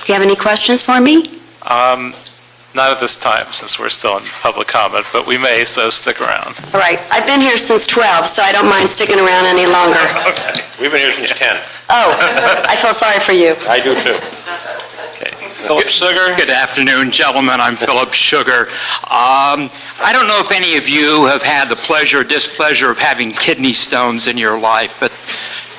you have any questions for me? Not at this time, since we're still in public comment, but we may, so stick around. All right. I've been here since 12, so I don't mind sticking around any longer. Okay. We've been here since 10. Oh, I feel sorry for you. I do too. Philip Sugar. Good afternoon, gentlemen. I'm Philip Sugar. I don't know if any of you have had the pleasure or displeasure of having kidney stones in your life, but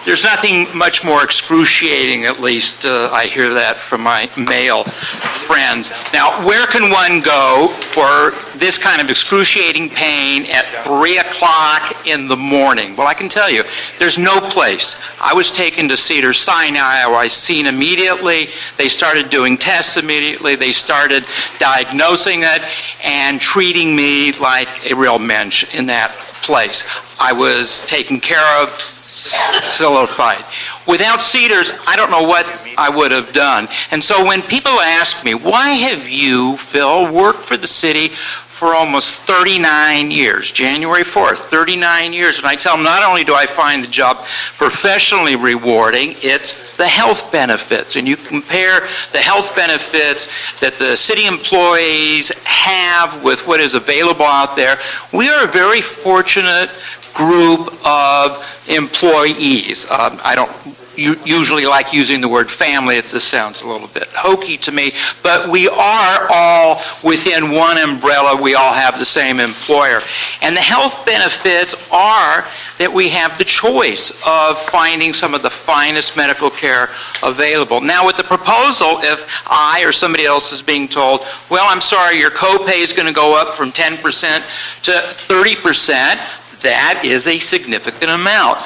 there's nothing much more excruciating, at least I hear that from my male friends. Now, where can one go for this kind of excruciating pain at 3 o'clock in the morning? Well, I can tell you, there's no place. I was taken to Cedars-Sinai. I was seen immediately. They started doing tests immediately. They started diagnosing it and treating me like a real mensch in that place. I was taken care of, solidified. Without Cedars, I don't know what I would have done. And so when people ask me, why have you, Phil, worked for the city for almost 39 years, January 4th, 39 years, and I tell them not only do I find the job professionally rewarding, it's the health benefits. And you compare the health benefits that the city employees have with what is available out there. We are a very fortunate group of employees. I don't usually like using the word family. It just sounds a little bit hokey to me, but we are all within one umbrella. We all have the same employer. And the health benefits are that we have the choice of finding some of the finest medical care available. Now with the proposal, if I or somebody else is being told, well, I'm sorry, your copay is going to go up from 10% to 30%, that is a significant amount,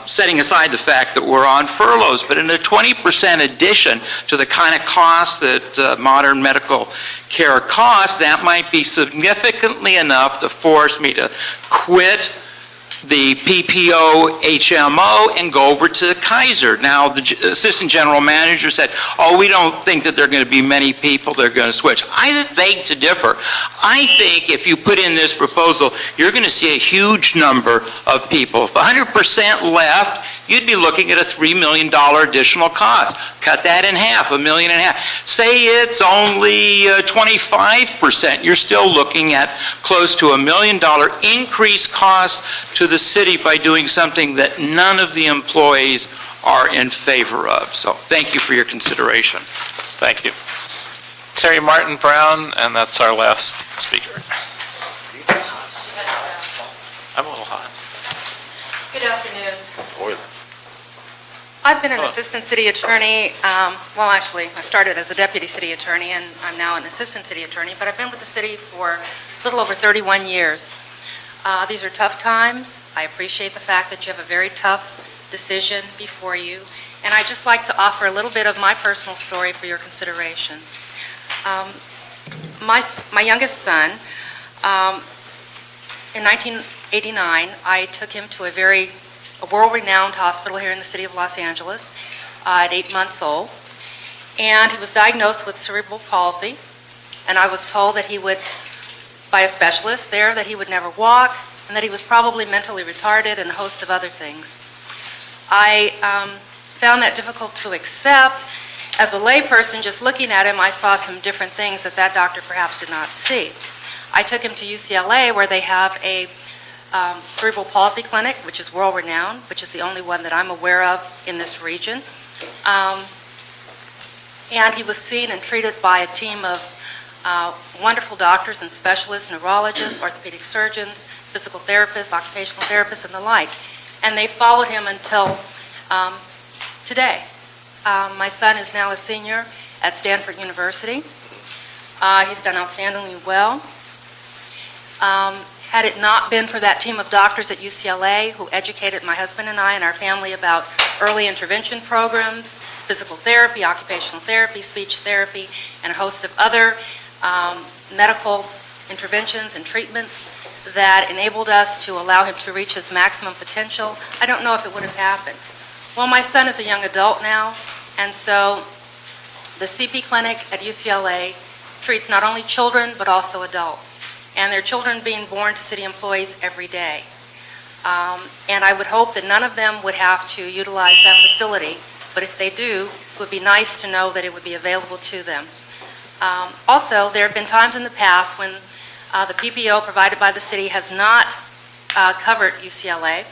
setting aside the fact that we're on furloughs. But in a 20% addition to the kind of cost that modern medical care costs, that might be significantly enough to force me to quit the PPO HMO and go over to Kaiser. Now, the assistant general manager said, oh, we don't think that there are going to be many people that are going to switch. I beg to differ. I think if you put in this proposal, you're going to see a huge number of people. If 100% left, you'd be looking at a $3 million additional cost. Cut that in half, $1.5 million. Say it's only 25%. You're still looking at close to $1 million increased cost to the city by doing something that none of the employees are in favor of. So thank you for your consideration. Thank you. Terry Martin Brown, and that's our last speaker. I'm a little hot. Good afternoon. I've been an assistant city attorney, well, actually, I started as a deputy city attorney, and I'm now an assistant city attorney, but I've been with the city for a little over 31 years. These are tough times. I appreciate the fact that you have a very tough decision before you, and I'd just like to offer a little bit of my personal story for your consideration. My youngest son, in 1989, I took him to a world-renowned hospital here in the city of Los Angeles at 8 months old, and he was diagnosed with cerebral palsy, and I was told that he would, by a specialist there, that he would never walk, and that he was probably mentally retarded and a host of other things. I found that difficult to accept. As a layperson, just looking at him, I saw some different things that doctor perhaps did not see. I took him to UCLA, where they have a cerebral palsy clinic, which is world-renowned, which is the only one that I'm aware of in this region. And he was seen and treated by a team of wonderful doctors and specialists, neurologists, orthopedic surgeons, physical therapists, occupational therapists, and the like. And they followed him until today. My son is now a senior at Stanford University. He's done outstandingly well. Had it not been for that team of doctors at UCLA who educated my husband and I and our family about early intervention programs, physical therapy, occupational therapy, speech therapy, and a host of other medical interventions and treatments that enabled us to allow him to reach his maximum potential, I don't know if it would have happened. Well, my son is a young adult now, and so the CP clinic at UCLA treats not only children but also adults. And there are children being born to city employees every day. And I would hope that none of them would have to utilize that facility, but if they do, it would be nice to know that it would be available to them. Also, there have been times in the past when the PPO provided by the city has not covered UCLA.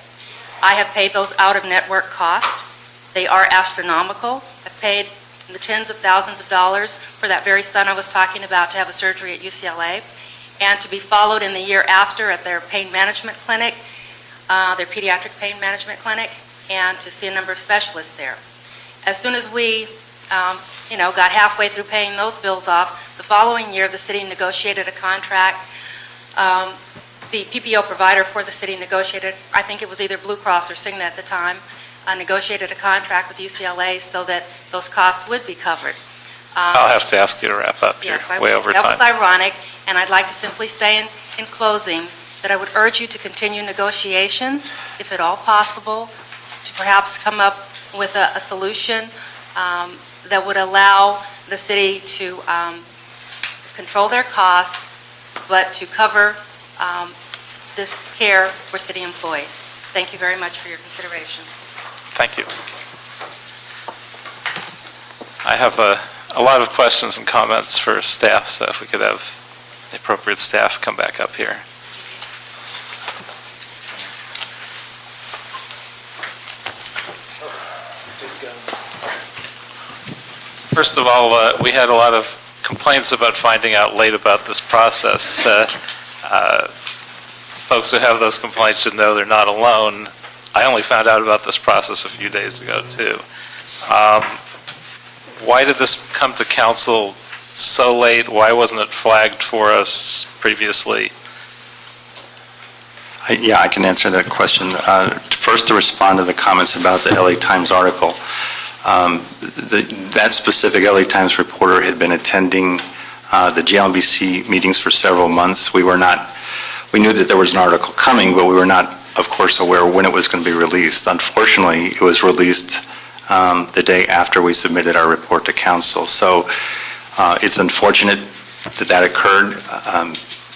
I have paid those out-of-network costs. They are astronomical. I've paid in the tens of thousands of dollars for that very son I was talking about to have a surgery at UCLA, and to be followed in the year after at their pain management clinic, their pediatric pain management clinic, and to see a number of specialists there. As soon as we got halfway through paying those bills off, the following year the city negotiated a contract. The PPO provider for the city negotiated, I think it was either Blue Cross or Cigna at the time, negotiated a contract with UCLA so that those costs would be covered. I'll have to ask you to wrap up. Yes, You're way over time. that was ironic, and I'd like to simply say in closing that I would urge you to continue negotiations, if at all possible, to perhaps come up with a solution that would allow the city to control their costs, but to cover this care for city employees. Thank you very much for your consideration. Thank you. I have a lot of questions and comments for staff, so if we could have the appropriate staff come back up here. First of all, we had a lot of complaints about finding out late about this process. Folks who have those complaints should know they're not alone. I only found out about this process a few days ago, too. Why did this come to council so late? Why wasn't it flagged for us previously? Yeah, I can answer that question. First, to respond to the comments about the LA Times article. That specific LA Times reporter had been attending the JLMBC meetings for several months. We knew that there was an article coming, but we were not, of course, aware when it was going to be released. Unfortunately, it was released the day after we submitted our report to council. So it's unfortunate that occurred.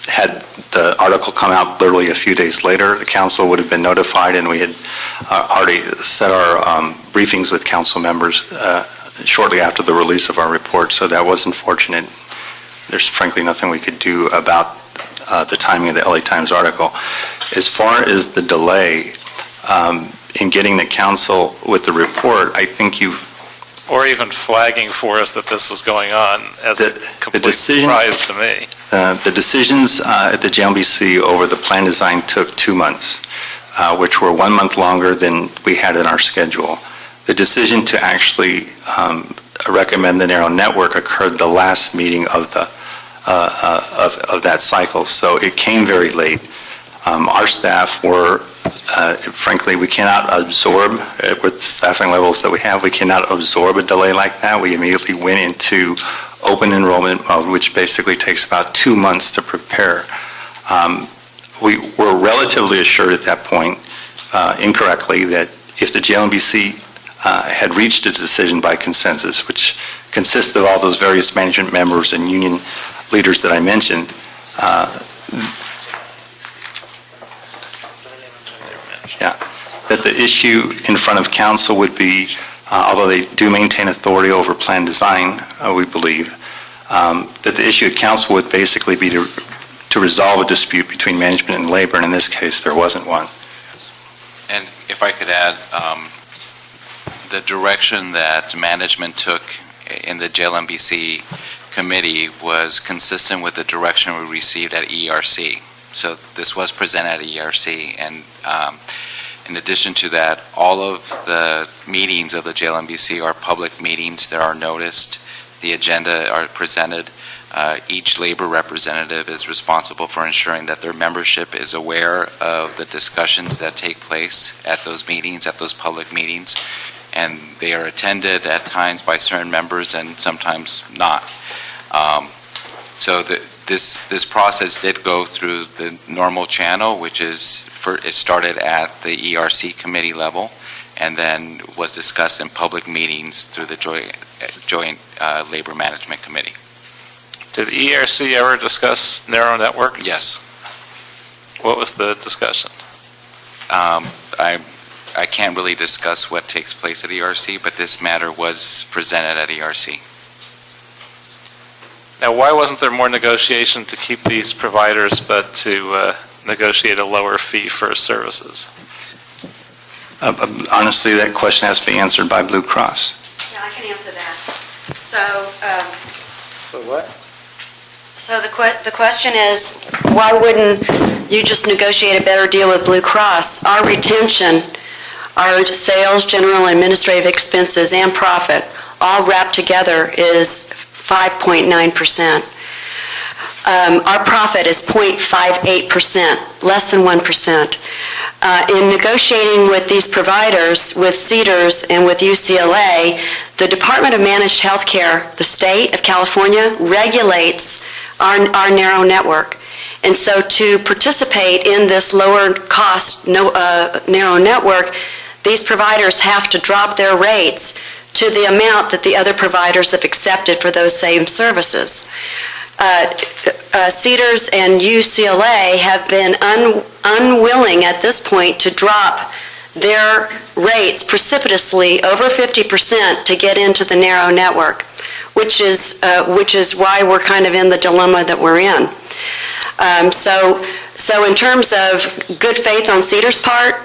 Had the article come out literally a few days later, the council would have been notified, and we had already set our briefings with council members shortly after the release of our report, so that was unfortunate. There's frankly nothing we could do about the timing of the LA Times article. As far as the delay in getting the council with the report, I think you've... Or even flagging for us that this was going on as a complete surprise to me. The decisions at the JLMBC over the plan design took 2 months. which were 1 month longer than we had in our schedule. The decision to actually recommend the narrow network occurred the last meeting of that cycle, so it came very late. Our staff were, frankly, we cannot absorb, with the staffing levels that we have, we cannot absorb a delay like that. We immediately went into open enrollment mode, which basically takes about 2 months to prepare. We were relatively assured at that point, incorrectly, that if the JLMBC had reached a decision by consensus, which consists of all those various management members and union leaders that I mentioned, that the issue in front of council would be, although they do maintain authority over plan design, we believe, that the issue at council would basically be to resolve a dispute between management and labor, and in this case, there wasn't one. And if I could add, the direction that management took in the JLMBC committee was consistent with the direction we received at ERC. So this was presented at ERC, and in addition to that, all of the meetings of the JLMBC are public meetings. They are noticed. The agenda are presented. Each labor representative is responsible for ensuring that their membership is aware of the discussions that take place at those meetings, at those public meetings, and they are attended at times by certain members and sometimes not. So this process did go through the normal channel, which is, it started at the ERC committee level and then was discussed in public meetings through the Joint Labor Management Committee. Did the ERC ever discuss narrow network? Yes. What was the discussion? I can't really discuss what takes place at ERC, but this matter was presented at ERC. Now, why wasn't there more negotiation to keep these providers, but to negotiate a lower fee for services? Honestly, that question has to be answered by Blue Cross. Yeah, I can answer that. So what? So the question is, why wouldn't you just negotiate a better deal with Blue Cross? Our retention, our sales, general, and administrative expenses, and profit, all wrapped together is 5.9%. Our profit is 0.58%, less than 1%. In negotiating with these providers, with Cedars and with UCLA, the Department of Managed Healthcare, the state of California, regulates our narrow network. And so to participate in this lower cost narrow network, these providers have to drop their rates to the amount that the other providers have accepted for those same services. Cedars and UCLA have been unwilling at this point to drop their rates precipitously over 50% to get into the narrow network, which is why we're kind of in the dilemma that we're in. So in terms of good faith on Cedars' part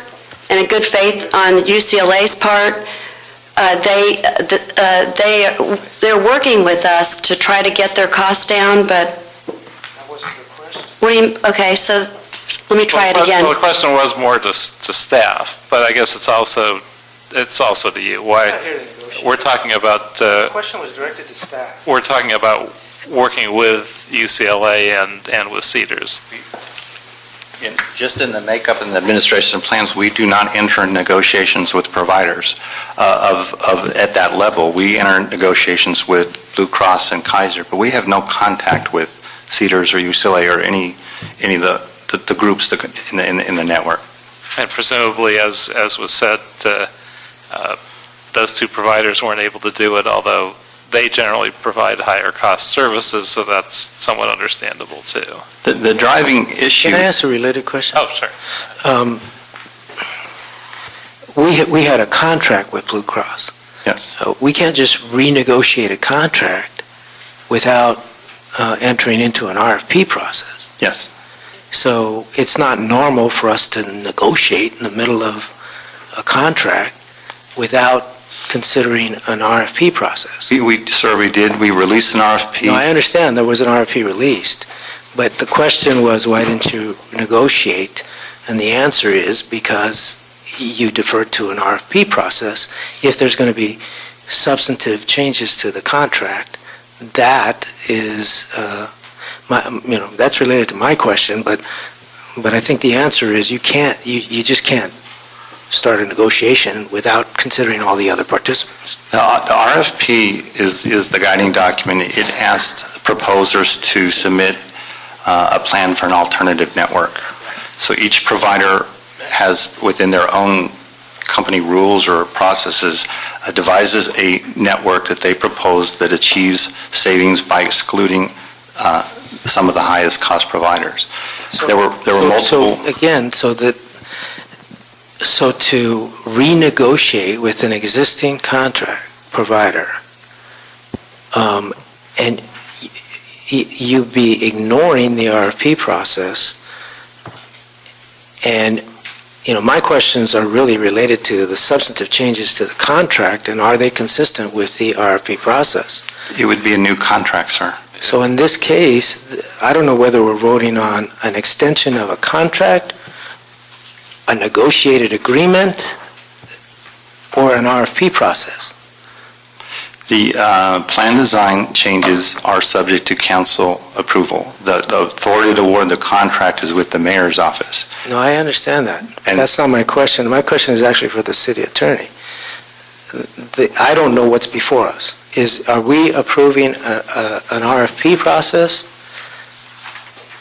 and a good faith on UCLA's part, they're working with us to try to get their costs down, but... That wasn't your question. What do you, okay, so let me try it again. Well, the question was more to staff, but I guess it's also to you. Why? We're talking about... The question was directed to staff. We're talking about working with UCLA and with Cedars. Just in the makeup and the administration plans, we do not enter negotiations with providers at that level. We enter negotiations with Blue Cross and Kaiser, but we have no contact with Cedars or UCLA or any of the groups in the network. And presumably, as was said, those two providers weren't able to do it, although they generally provide higher cost services, so that's somewhat understandable too. The driving issue... Can I ask a related question? Oh, sure. We had a contract with Blue Cross. Yes. We can't just renegotiate a contract without entering into an RFP process. Yes. So it's not normal for us to negotiate in the middle of a contract without considering an RFP process. Sir, we did. We released an RFP. No, I understand there was an RFP released, but the question was, why didn't you negotiate And the answer is because you defer to an RFP process. If there's going to be substantive changes to the contract, that is, that's related to my question, but I think the answer is you just can't start a negotiation without considering all the other participants. The RFP is the guiding document. It asked proposers to submit a plan for an alternative network. So each provider has, within their own company rules or processes, devises a network that they propose that achieves savings by excluding some of the highest cost providers. There were multiple. So again, so to renegotiate with an existing contract provider, and you'd be ignoring the RFP process. And, my questions are really related to the substantive changes to the contract, and are they consistent with the RFP process? It would be a new contract, sir. So in this case, I don't know whether we're voting on an extension of a contract, a negotiated agreement, or an RFP process. The plan design changes are subject to council approval. The authority to award the contract is with the mayor's office. No, I understand that. That's not my question. My question is actually for the city attorney. I don't know what's before us. Are we approving an RFP process,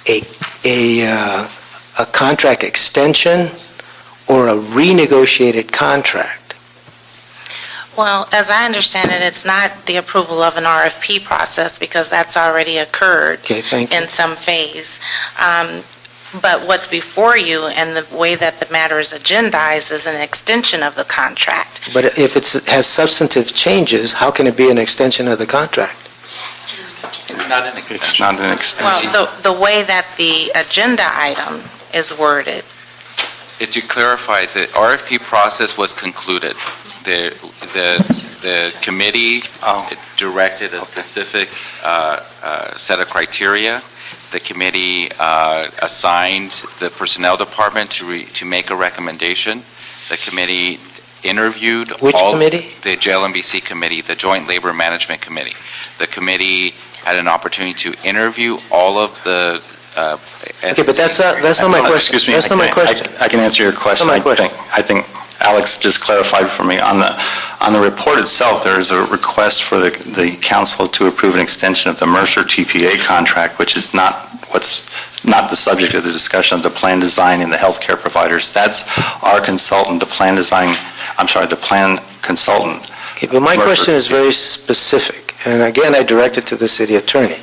a contract extension, or a renegotiated contract? Well, as I understand it, it's not the approval of an RFP process because that's already occurred in some phase. But what's before you and the way that the matter is agendized is an extension of the contract. But if it has substantive changes, how can it be an extension of the contract? It's not an extension. It's not an extension. Well, the way that the agenda item is worded. To clarify, the RFP process was concluded. The committee directed a specific set of criteria. The committee assigned the personnel department to make a recommendation. The committee interviewed Which committee? The JLMBC committee, the Joint Labor Management Committee. The committee had an opportunity to interview all of the Okay, but that's not my question. Excuse me. That's not my question. I can answer your question. That's not my question. I think Alex just clarified for me. On the report itself, there is a request for the council to approve an extension of the Mercer TPA contract, which is not the subject of the discussion of the plan design and the healthcare providers. That's our consultant, the plan consultant. Okay, but my question is very specific, and again, I direct it to the city attorney.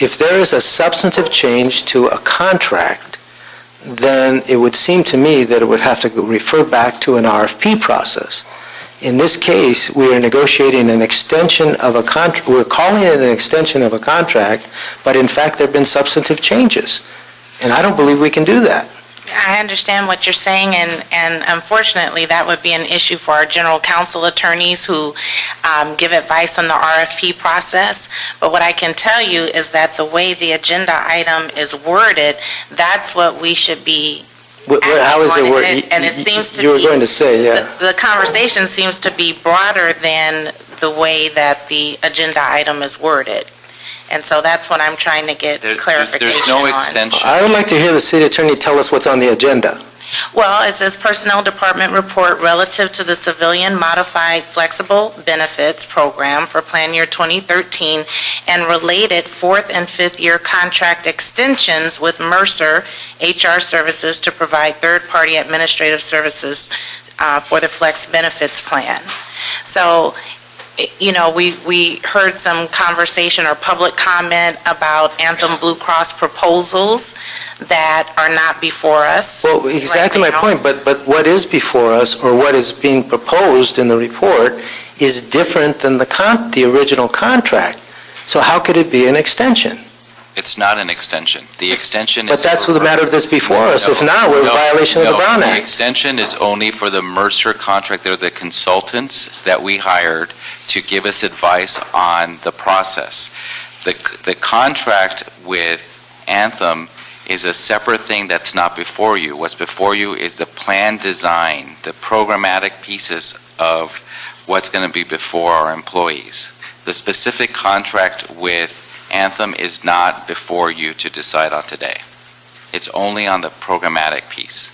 If there is a substantive change to a contract, then it would seem to me that it would have to refer back to an RFP process. In this case, we are negotiating an extension of a contract. We're calling it an extension of a contract, but in fact, there have been substantive changes. And I don't believe we can do that. I understand what you're saying, and unfortunately, that would be an issue for our general counsel attorneys who give advice on the RFP process. But what I can tell you is that the way the agenda item is worded, that's what we should be. How is it worded? And it seems to be. You were going to say, yeah. The conversation seems to be broader than the way that the agenda item is worded. And so that's what I'm trying to get clarification There's no on. extension. I would like to hear the city attorney tell us what's on the agenda. Well, it says Personnel Department report relative to the Civilian Modified Flexible Benefits Program for Plan Year 2013 and related fourth and fifth year contract extensions with Mercer HR Services to provide third-party administrative services for the Flex Benefits Plan. So, we heard some conversation or public comment about Anthem Blue Cross proposals that are not before us. Well, exactly my point, but what is before us, or what is being proposed in the report, is different than the original contract. So how could it be an extension? It's not an extension. The extension is... But that's the matter that's before us. If not, we're in violation of the Brown Act. The extension is only for the Mercer contract. They're the consultants that we hired to give us advice on the process. The contract with Anthem is a separate thing that's not before you. What's before you is the plan design, the programmatic pieces of what's going to be before our employees. The specific contract with Anthem is not before you to decide on today. It's only on the programmatic piece.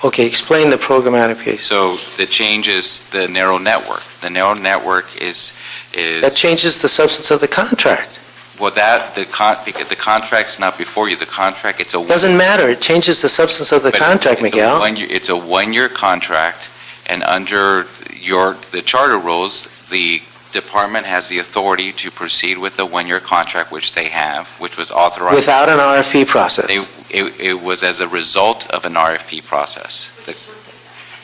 Okay, explain the programmatic piece. So the change is the narrow network. The narrow network is That changes the substance of the contract. well, because the contract's not before you. The contract, it's a Doesn't matter, it changes the substance of the but contract, Miguel. It's a one-year contract, and under the charter rules, the department has the authority to proceed with the one-year contract, which they have, which was authorized. Without an RFP process. It was as a result of an RFP process.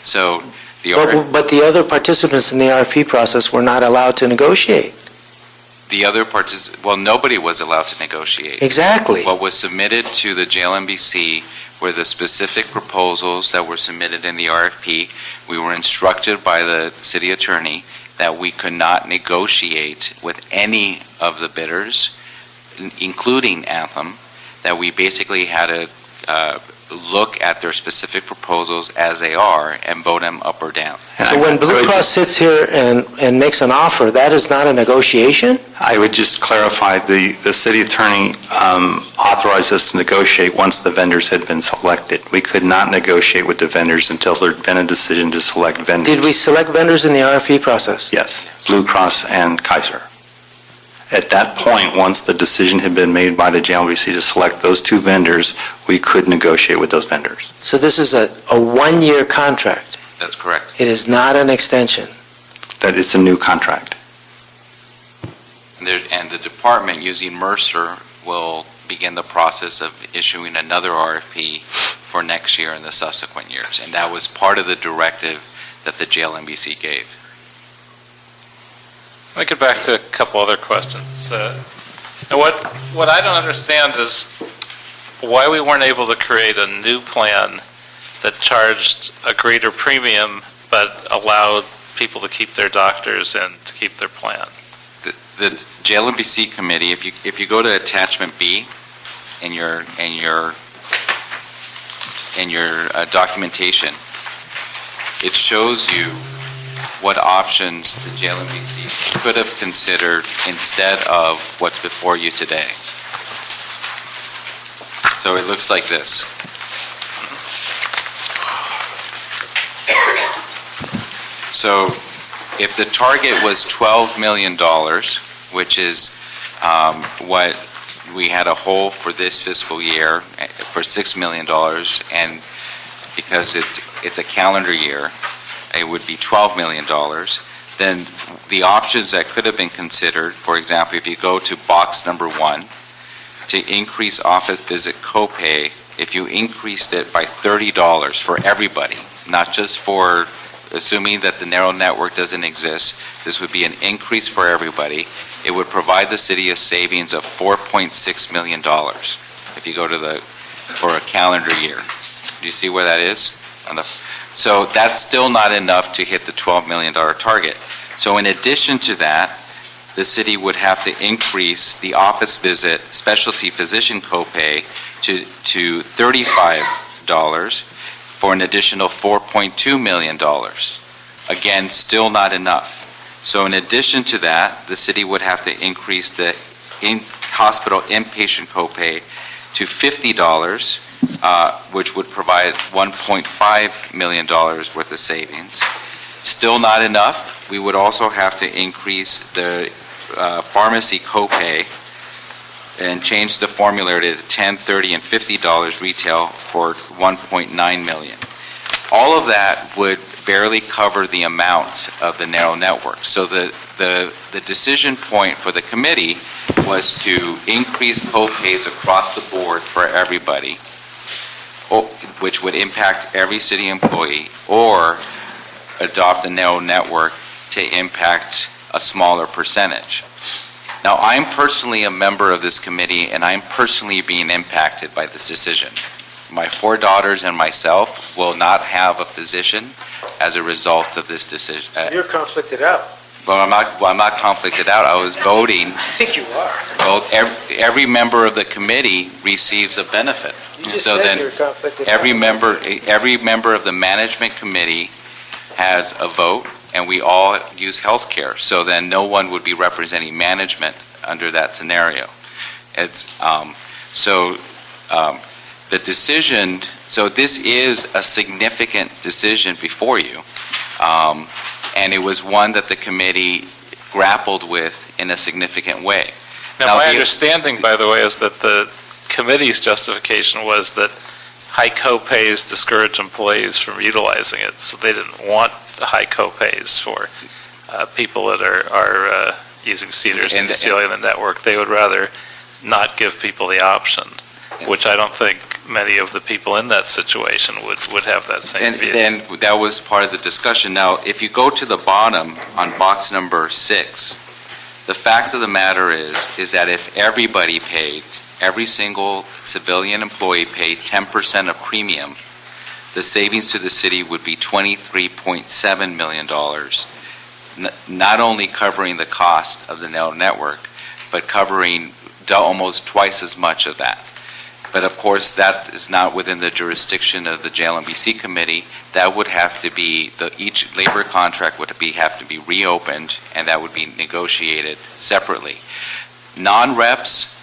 So the But the other participants in the RFP process were not allowed to negotiate. well, nobody was allowed to negotiate. Exactly. What was submitted to the JLMBC were the specific proposals that were submitted in the RFP. We were instructed by the city attorney that we could not negotiate with any of the bidders, including Anthem, that we basically had to look at their specific proposals as they are and vote them up or down. So when Blue Cross sits here and makes an offer, that is not a negotiation? I would just clarify, the city attorney authorized us to negotiate once the vendors had been selected. We could not negotiate with the vendors until there'd been a decision to select vendors. Did we select vendors in the RFP process? Yes, Blue Cross and Kaiser. At that point, once the decision had been made by the JLBC to select those two vendors, we could negotiate with those vendors. So this is a one-year contract? That's correct. It is not an extension? That it's a new contract. And the department, using Mercer, will begin the process of issuing another RFP for next year and the subsequent years. And that was part of the directive that the JLMBC gave. Let me get back to a couple other questions. And what I don't understand is why we weren't able to create a new plan that charged a greater premium but allowed people to keep their doctors and to keep their plan. The JLMBC committee, if you go to attachment B in your documentation, it shows you what options the JLMBC could have considered instead of what's before you today. So it looks like this. So if the target was $12 million, which is what we had a hole for this fiscal year for $6 million, and because it's a calendar year, it would be $12 million, then the options that could have been considered, for example, if you go to box number 1, to increase office visit copay, if you increased it by $30 for everybody, not just for, assuming that the narrow network doesn't exist, this would be an increase for everybody. It would provide the city a savings of $4.6 million if you go to for a calendar year. Do you see where that is? So that's still not enough to hit the $12 million target. So in addition to that, the city would have to increase the office visit specialty physician copay to $35 for an additional $4.2 million. Again, still not enough. So in addition to that, the city would have to increase the hospital inpatient copay to $50, which would provide $1.5 million worth of savings. Still not enough. We would also have to increase the pharmacy copay and change the formula to $10, $30, and $50 retail for $1.9 million. All of that would barely cover the amount of the narrow network. So the decision point for the committee was to increase copays across the board for everybody, which would impact every city employee, or adopt a narrow network to impact a smaller percentage. Now, I'm personally a member of this committee, and I'm personally being impacted by this decision. My 4 daughters and myself will not have a physician as a result of this decision. You're conflicted out. Well, I'm not conflicted out. I was voting. I think you are. Well, every member of the committee receives a benefit. You just So said then you're conflicted. every member of the management committee has a vote, and we all use health care. So then no one would be representing management under that scenario. The decision, so this is a significant decision before you, and it was one that the committee grappled with in a significant way. Now, my understanding, by the way, is that the committee's justification was that high co-pays discourage employees from utilizing it, so they didn't want the high co-pays for people that are using Cedars and UCLA in the network. They would rather not give people the option, which I don't think many of the people in that situation would have that same view. And that was part of the discussion. Now, if you go to the bottom on box number 6, the fact of the matter is that if everybody paid, every single civilian employee paid 10% of premium, the savings to the city would be $23.7 million, not only covering the cost of the network, but covering almost twice as much of that. But of course, that is not within the jurisdiction of the JLMBC committee. That would have to be, each labor contract would have to be reopened, and that would be negotiated separately. Non-reps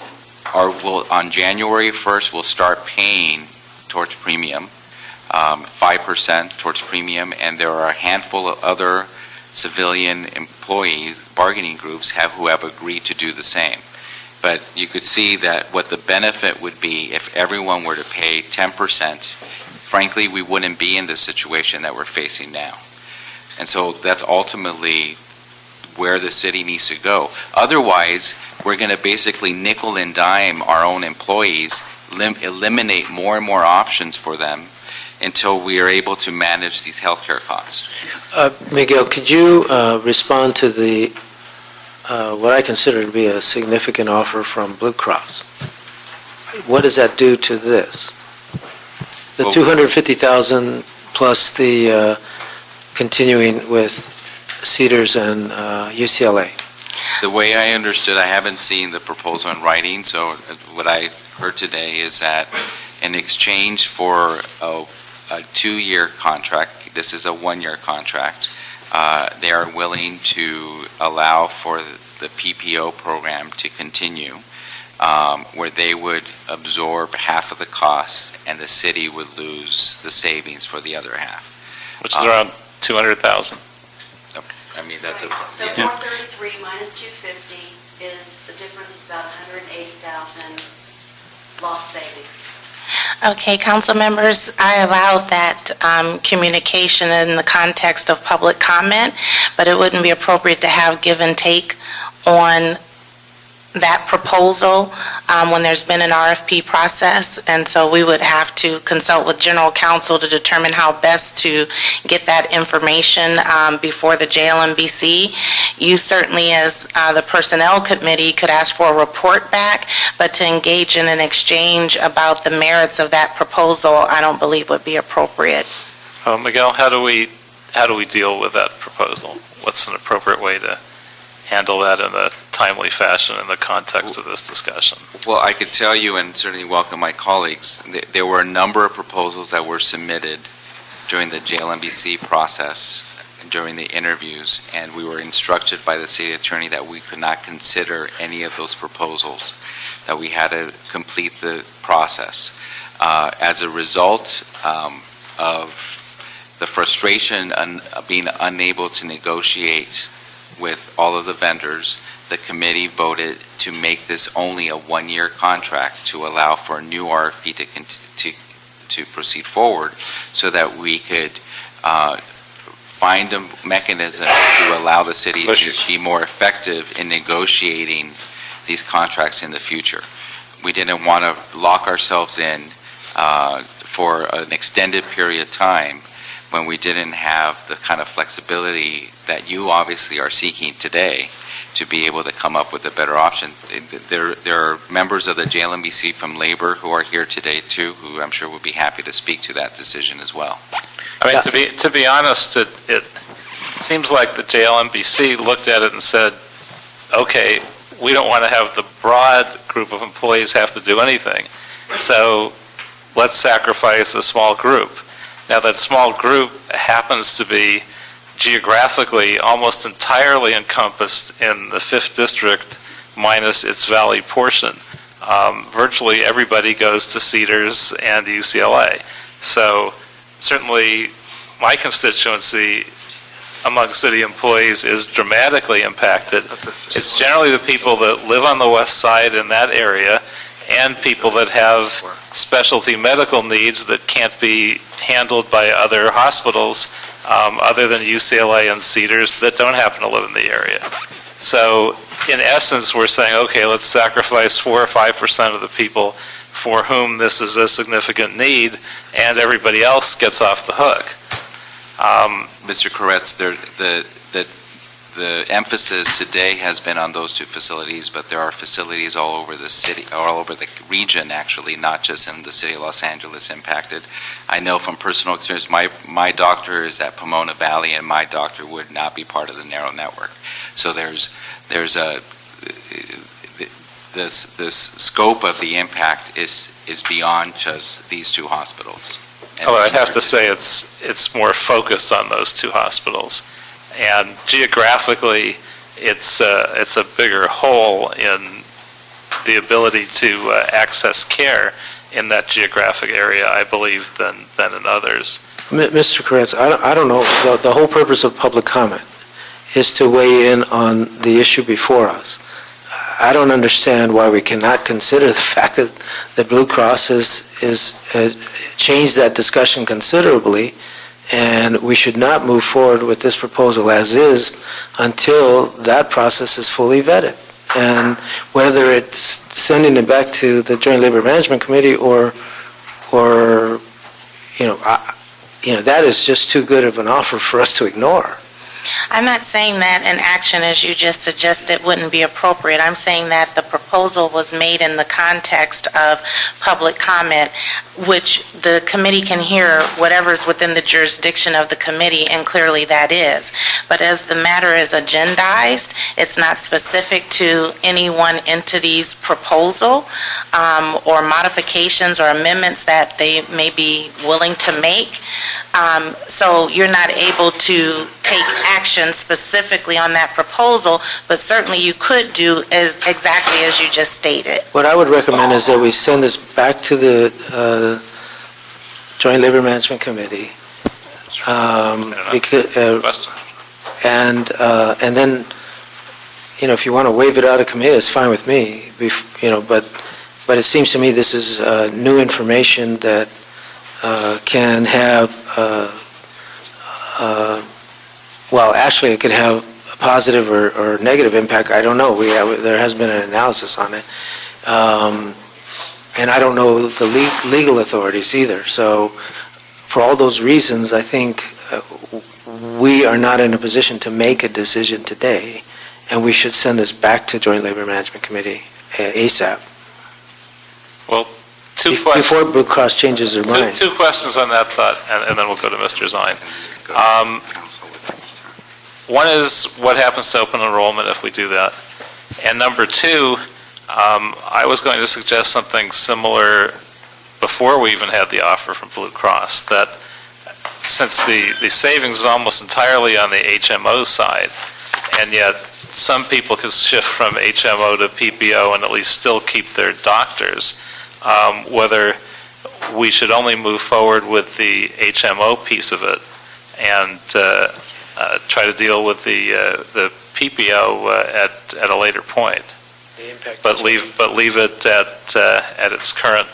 on January 1st will start paying towards premium, 5% towards premium, and there are a handful of other civilian employees, bargaining groups who have agreed to do the same. But you could see that what the benefit would be if everyone were to pay 10%, frankly, we wouldn't be in the situation that we're facing now. And so that's ultimately where the city needs to go. Otherwise, we're going to basically nickel and dime our own employees, eliminate more and more options for them until we are able to manage these healthcare costs. Miguel, could you respond to the what I consider to be a significant offer from Blue Cross? What does that do to this? The $250,000 plus the continuing with Cedars and UCLA. The way I understood, I haven't seen the proposal in writing, so what I heard today is that in exchange for a 2-year contract, this is a 1-year contract, they are willing to allow for the PPO program to continue, where they would absorb half of the costs and the city would lose the savings for the other half. Which is around $200,000. I mean, that's So 433 minus 250 is the difference of about 180,000 lost savings. Okay, council members, I allowed that communication in the context of public comment, but it wouldn't be appropriate to have give and take on that proposal when there's been an RFP process, and so we would have to consult with general counsel to determine how best to get that information before the JLMBC. You certainly, as the personnel committee, could ask for a report back, but to engage in an exchange about the merits of that proposal, I don't believe would be appropriate. Miguel, how do we deal with that proposal? What's an appropriate way to handle that in a timely fashion in the context of this discussion? Well, I could tell you, and certainly welcome my colleagues, there were a number of proposals that were submitted during the JLMBC process, during the interviews, and we were instructed by the city attorney that we could not consider any of those proposals, that we had to complete the process. As a result of the frustration of being unable to negotiate with all of the vendors, the committee voted to make this only a 1-year contract to allow for a new RFP to proceed forward, so that we could find a mechanism to allow the city to be more effective in negotiating these contracts in the future. We didn't want to lock ourselves in for an extended period of time when we didn't have the kind of flexibility that you obviously are seeking today to be able to come up with a better option. There are members of the JLMBC from labor who are here today too, who I'm sure would be happy to speak to that decision as well. I mean, to be honest, seems like the JLMBC looked at it and said, okay, we don't want to have the broad group of employees have to do anything, so let's sacrifice a small group. Now, that small group happens to be geographically almost entirely encompassed in the 5th District minus its valley portion. Virtually everybody goes to Cedars and UCLA. So certainly my constituency among city employees is dramatically impacted. It's generally the people that live on the west side in that area and people that have specialty medical needs that can't be handled by other hospitals other than UCLA and Cedars that don't happen to live in the area. So in essence, we're saying, okay, let's sacrifice 4 or 5% of the people for whom this is a significant need, and everybody else gets off the hook. Mr. Koretz, the emphasis today has been on those 2 facilities, but there are facilities all over the city, all over the region, actually, not just in the city of Los Angeles impacted. I know from personal experience, my doctor is at Pomona Valley, and my doctor would not be part of the narrow network. So there's this scope of the impact is beyond just these 2 hospitals. Oh, I'd have to say it's more focused on those 2 hospitals. And geographically, it's a bigger hole in the ability to access care in that geographic area, I believe, than in others. Mr. Koretz, I don't know, the whole purpose of public comment is to weigh in on the issue before us. I don't understand why we cannot consider the fact that the Blue Cross has changed that discussion considerably, and we should not move forward with this proposal as is until that process is fully vetted. And whether it's sending it back to the Joint Labor Management Committee or that is just too good of an offer for us to ignore. I'm not saying that an action, as you just suggested, wouldn't be appropriate. I'm saying that the proposal was made in the context of public comment, which the committee can hear whatever's within the jurisdiction of the committee, and clearly that is. But as the matter is agendized, it's not specific to any one entity's proposal or modifications or amendments that they may be willing to make. So you're not able to take action specifically on that proposal, but certainly you could do exactly as you just stated. What I would recommend is that we send this back to the Joint Labor Management Committee. And then, if you want to waive it out of committee, it's fine with me, but it seems to me this is new information that can have, actually it could have a positive or negative impact. I don't know. There has been an analysis on it. And I don't know the legal authorities either. So for all those reasons, I think we are not in a position to make a decision today, and we should send this back to Joint Labor Management Committee ASAP. Well, before Blue Cross changes their mind. Two questions on that thought, and then we'll go to Mr. Zine. One is, what happens to open enrollment if we do that? And number 2, I was going to suggest something similar before we even had the offer from Blue Cross, that since the savings is almost entirely on the HMO side, and yet some people could shift from HMO to PPO and at least still keep their doctors, whether we should only move forward with the HMO piece of it and try to deal with the PPO at a later point, but leave it at its current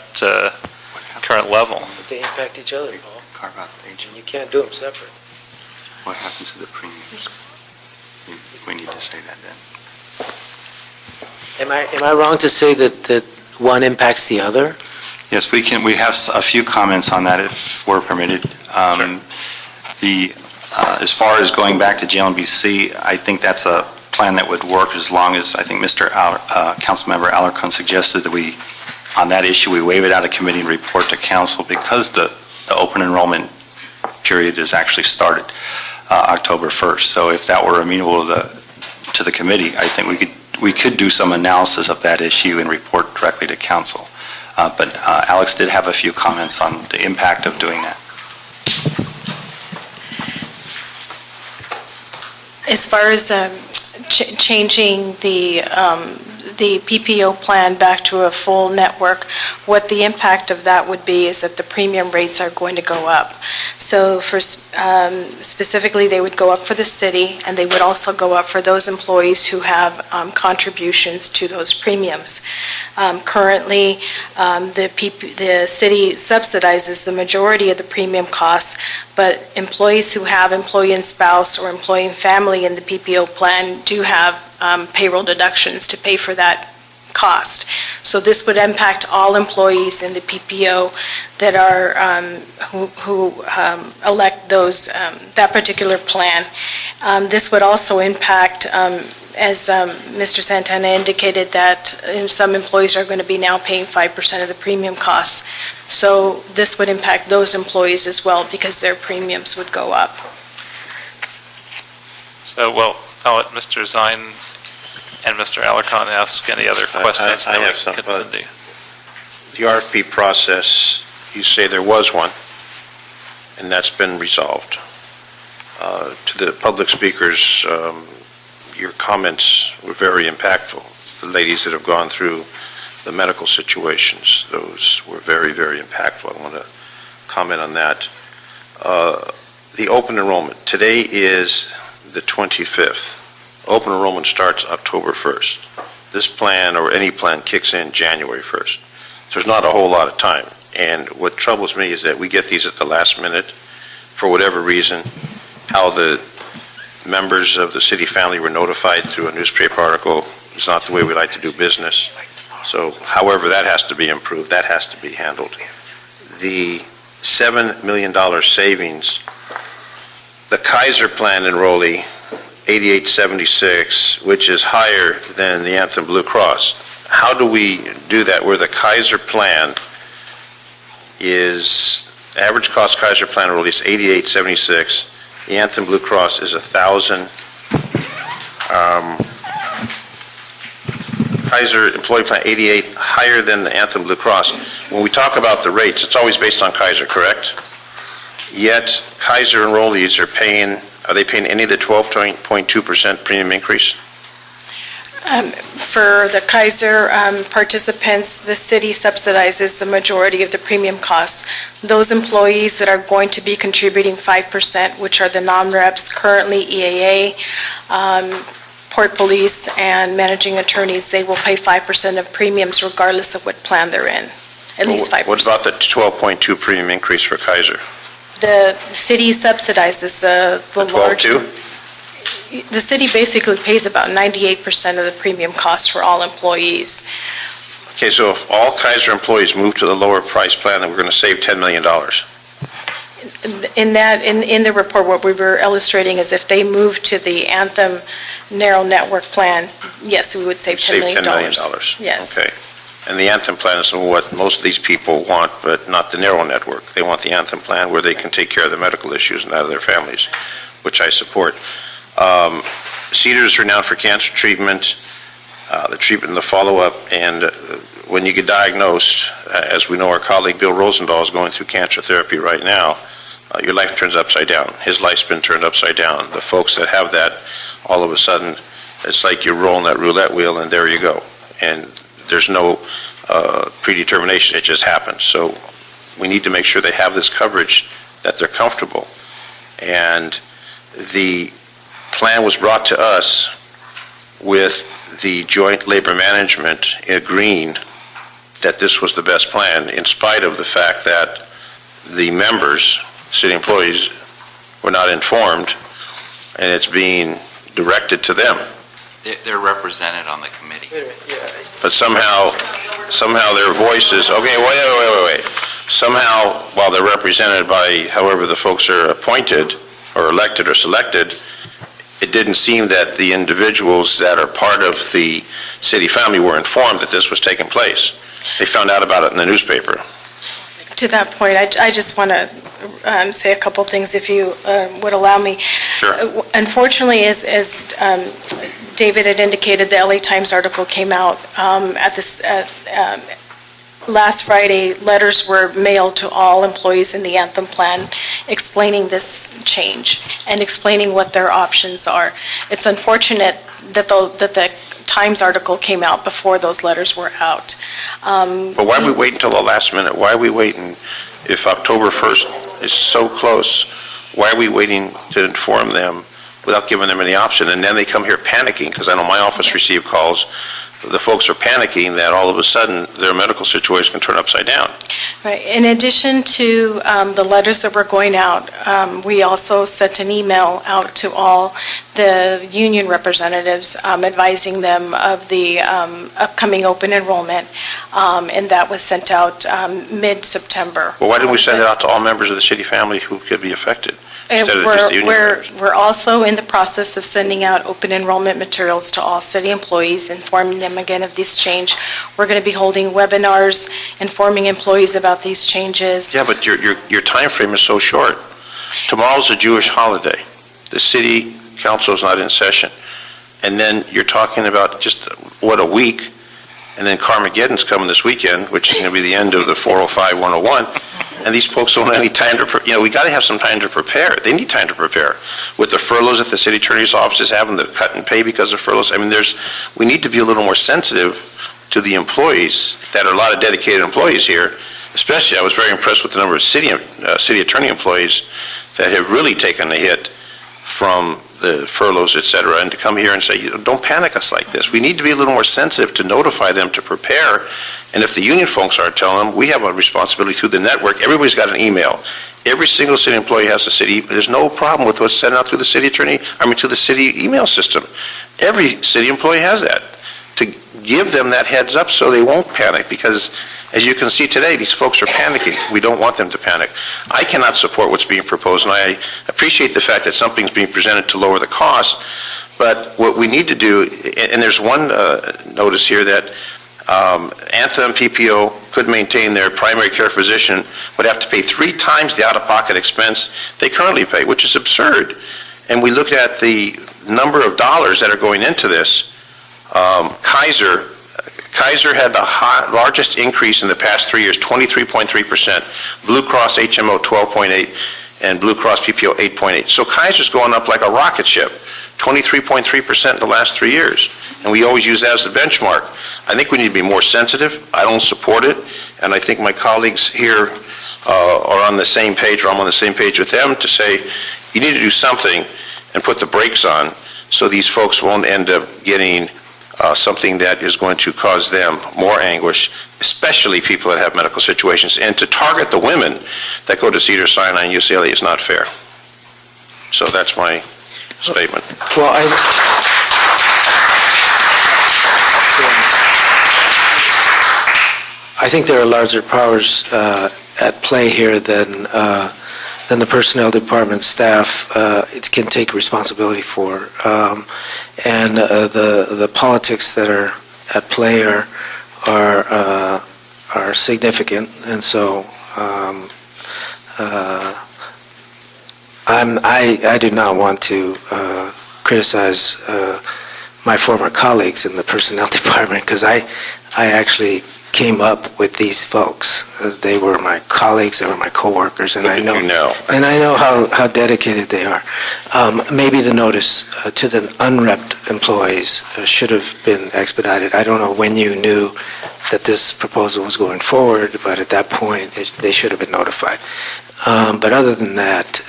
level. But they impact each other, Paul. Carve out the HMO. You can't do them separate. What happens to the premiums? We need to say that then. Am I wrong to say that one impacts the other? Yes, we can. We have a few comments on that, if we're permitted. As far as going back to JLMBC, I think that's a plan that would work as long as, I think Councilmember Alarcon suggested that we, on that issue, we waive it out of committee and report to council because the open enrollment period is actually started. October 1st. So if that were amenable to the committee, I think we could do some analysis of that issue and report directly to council. But Alex did have a few comments on the impact of doing that. As far as changing the PPO plan back to a full network, what the impact of that would be is that the premium rates are going to go up. So for specifically, they would go up for the city, and they would also go up for those employees who have contributions to those premiums. Currently, the city subsidizes the majority of the premium costs, but employees who have employee and spouse or employee and family in the PPO plan do have payroll deductions to pay for that cost. So this would impact all employees in the PPO that are, who elect those, that particular plan. This would also impact, as Mr. Santana indicated, that some employees are going to be now paying 5% of the premium costs. So this would impact those employees as well because their premiums would go up. So, well, I'll let Mr. Zine and Mr. Alarcon ask any other questions. I have some. The RFP process, you say there was one, and that's been resolved. To the public speakers, your comments were very impactful. The ladies that have gone through the medical situations, those were very, very impactful. I want to comment on that. The open enrollment, today is the 25th. Open enrollment starts October 1st. This plan, or any plan, kicks in January 1st. So there's not a whole lot of time. And what troubles me is that we get these at the last minute, for whatever reason, how the members of the city family were notified through a newspaper article is not the way we like to do business. So however, that has to be improved, that has to be handled. The $7 million savings, the Kaiser plan enrollee, 8876, which is higher than the Anthem Blue Cross. How do we do that where the Kaiser plan is, average cost Kaiser plan enrollee is 8876, the Anthem Blue Cross is 1,000. Kaiser employee plan 88, higher than the Anthem Blue Cross. When we talk about the rates, it's always based on Kaiser, correct? Yet Kaiser enrollees are they paying any of the 12.2% premium increase? For the Kaiser participants, the city subsidizes the majority of the premium costs. Those employees that are going to be contributing 5%, which are the non-reps, currently EAA, Port Police, and managing attorneys, they will pay 5% of premiums regardless of what plan they're in, at least 5%. What about the 12.2 premium increase for Kaiser? The city subsidizes the large... 12.2? The city basically pays about 98% of the premium costs for all employees. Okay, so if all Kaiser employees move to the lower price plan, then we're going to save $10 million. In the report, what we were illustrating is if they move to the Anthem narrow network plan, yes, we would save $10 million. Yes. Okay. And the Anthem plan is what most of these people want, but not the narrow network. They want the Anthem plan where they can take care of the medical issues and that of their families, which I support. Cedars is renowned for cancer treatment, the treatment and the follow-up, and when you get diagnosed, as we know, our colleague Bill Rosendahl is going through cancer therapy right now, your life turns upside down. His life's been turned upside down. The folks that have that, all of a sudden, it's like you're rolling that roulette wheel and there you go. And there's no predetermination, it just happens. So we need to make sure they have this coverage, that they're comfortable. And the plan was brought to us with the joint labor management agreeing that this was the best plan, in spite of the fact that the members, city employees, were not informed, and it's being directed to them. They're represented on the committee. But somehow their voices, okay, wait. Somehow, while they're represented by however the folks are appointed or elected or selected, it didn't seem that the individuals that are part of the city family were informed that this was taking place. They found out about it in the newspaper. to that point, I just want to say a couple things, if you would allow me. Sure. Unfortunately, as David had indicated, the LA Times article came out at this last Friday. Letters were mailed to all employees in the Anthem plan explaining this change and explaining what their options are. It's unfortunate that the Times article came out before those letters were out. But why we wait until the last minute? Why are we waiting? If October 1st is so close, why are we waiting to inform them without giving them any option? And then they come here panicking, because I know my office received calls. The folks are panicking that all of a sudden their medical situation can turn upside down. Right. In addition to the letters that were going out, we also sent an email out to all the union representatives advising them of the upcoming open enrollment, and that was sent out mid-September. Well, why didn't we send it out to all members of the city family who could be affected? And Instead of just the union members? we're also in the process of sending out open enrollment materials to all city employees, informing them again of this change. We're going to be holding webinars, informing employees about these changes. Yeah, but your time frame is so short. Tomorrow's a Jewish holiday. The city council is not in session. And then you're talking about just, a week, and then Carmageddon's coming this weekend, which is going to be the end of the 405, 101. And these folks don't have any time to, we got to have some time to prepare. They need time to prepare. With the furloughs that the city attorney's office is having, the cut and pay because of furloughs, we need to be a little more sensitive to the employees that are a lot of dedicated employees here. Especially, I was very impressed with the number of city attorney employees that have really taken a hit from the furloughs, et cetera, and to come here and say, don't panic us like this. We need to be a little more sensitive to notify them to prepare. And if the union folks aren't telling them, we have a responsibility through the network. Everybody's got an email. Every single city employee has a city. There's no problem with what's sent out through the city attorney, to the city email system. Every city employee has that. To give them that heads up so they won't panic, because as you can see today, these folks are panicking. We don't want them to panic. I cannot support what's being proposed, and I appreciate the fact that something's being presented to lower the cost, but what we need to do, and there's one notice here that Anthem PPO could maintain their primary care physician would have to pay 3 times the out-of-pocket expense they currently pay, which is absurd. And we looked at the number of dollars that are going into this. Kaiser had the largest increase in the past 3 years, 23.3%. Blue Cross HMO 12.8%, and Blue Cross PPO 8.8%. So Kaiser's going up like a rocket ship, 23.3% in the last 3 years. And we always use that as the benchmark. I think we need to be more sensitive. I don't support it, and I think my colleagues here are on the same page, or I'm on the same page with them, to say you need to do something and put the brakes on so these folks won't end up getting something that is going to cause them more anguish, especially people that have medical situations. And to target the women that go to Cedars-Sinai and UCLA is not fair. So that's my statement. Well, I think there are larger powers at play here than the personnel department staff it can take responsibility for. And the politics that are at play are significant, and so I do not want to criticize my former colleagues in the personnel department, because I actually came up with these folks. They were my colleagues, they were my coworkers, and I know, and I know how dedicated they are. Maybe the notice to the unrepped employees should have been expedited. I don't know when you knew that this proposal was going forward, but at that point, they should have been notified. But other than that,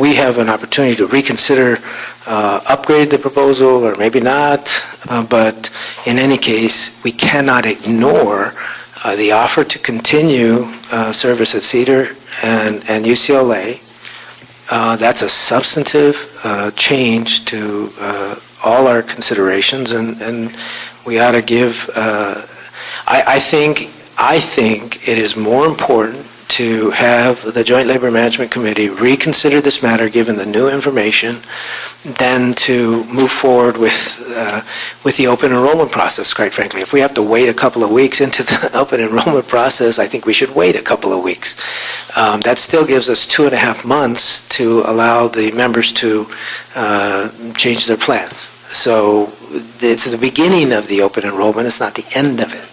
we have an opportunity to reconsider, upgrade the proposal, or maybe not. But in any case, we cannot ignore the offer to continue service at Cedar and UCLA. That's a substantive change to all our considerations, and we ought to give. I think it is more important to have the Joint Labor Management Committee reconsider this matter, given the new information, then to move forward with the open enrollment process, quite frankly. If we have to wait a couple of weeks into the open enrollment process, I think we should wait a couple of weeks. That still gives us 2.5 months to allow the members to change their plans. So it's the beginning of the open enrollment, it's not the end of it.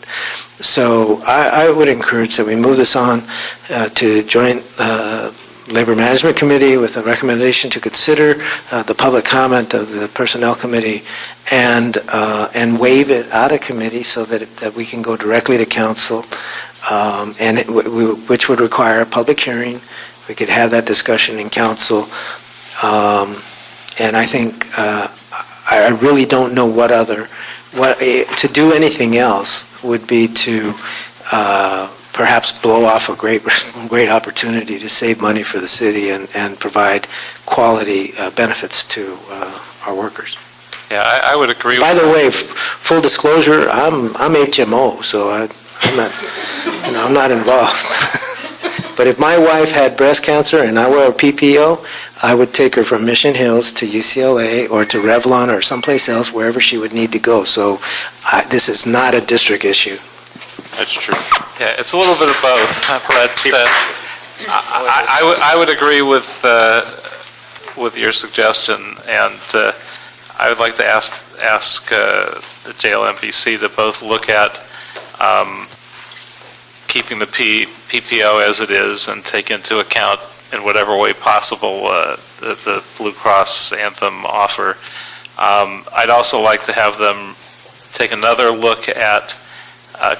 So I would encourage that we move this on to Joint Labor Management Committee with a recommendation to consider the public comment of the Personnel Committee and waive it out of committee so that we can go directly to council, which would require a public hearing. We could have that discussion in council. And I think I really don't know what to do anything else would be to perhaps blow off a great opportunity to save money for the city and provide quality benefits to our workers. Yeah, I would agree. By the way, full disclosure, I'm HMO, so I'm not involved. But if my wife had breast cancer and I were a PPO, I would take her from Mission Hills to UCLA or to Revlon or someplace else, wherever she would need to go. So this is not a district issue. That's true. Yeah, it's a little bit of both, but I would agree with your suggestion, and I would like to ask the JLMBC to both look at keeping the PPO as it is and take into account in whatever way possible the Blue Cross Anthem offer. I'd also like to have them take another look at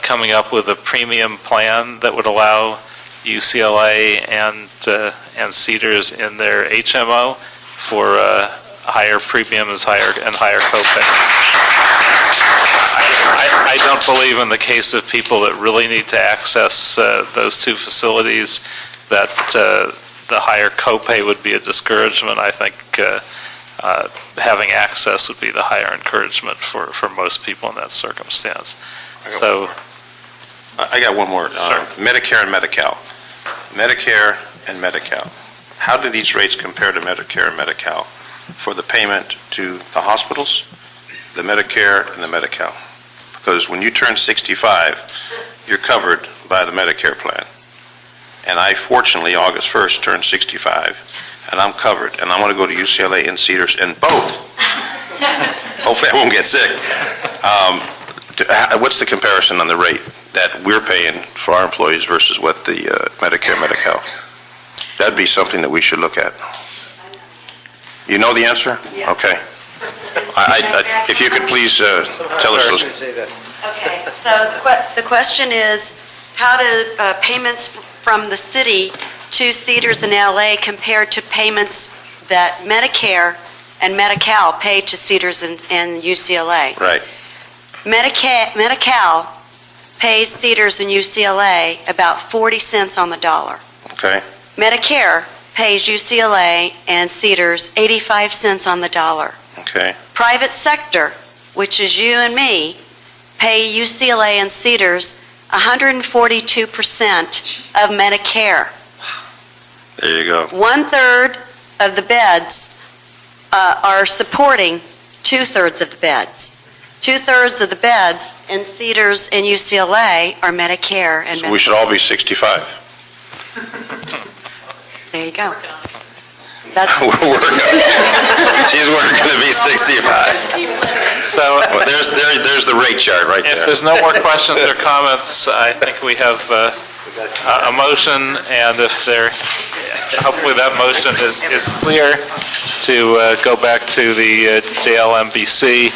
coming up with a premium plan that would allow UCLA and Cedars in their HMO for higher premiums and higher copays. I don't believe in the case of people that really need to access those two facilities that the higher copay would be a discouragement. I think having access would be the higher encouragement for most people in that circumstance. So, I got one more. Medicare and Medi-Cal. Medicare and Medi-Cal. How do these rates compare to Medicare and Medi-Cal for the payment to the hospitals, the Medicare, and the Medi-Cal? Because when you turn 65, you're covered by the Medicare plan. And I, fortunately, August 1st, turned 65, and I'm covered. And I'm going to go to UCLA and Cedars, and both. Hopefully I won't get sick. What's the comparison on the rate that we're paying for our employees versus what the Medicare, Medi-Cal? That'd be something that we should look at. You know the answer? Yeah. Okay. If you could please tell us those. Okay, so the question is, how do payments from the city to Cedars and LA compare to payments that Medicare and Medi-Cal pay to Cedars and UCLA? Right. Medi-Cal pays Cedars and UCLA about 40 cents on the dollar. Okay. Medicare pays UCLA and Cedars 85 cents on the dollar. Okay. Private sector, which is you and me, pay UCLA and Cedars 142% of Medicare. There you go. 1/3 of the beds are supporting 2/3 of the beds. 2/3 of the beds in Cedars and UCLA are Medicare and So we should all be 65. There you go. We're working. She's working to be 65. So there's the rate chart right there. if there's no more questions or comments, I think we have a motion, and hopefully that motion is clear to go back to the JLMBC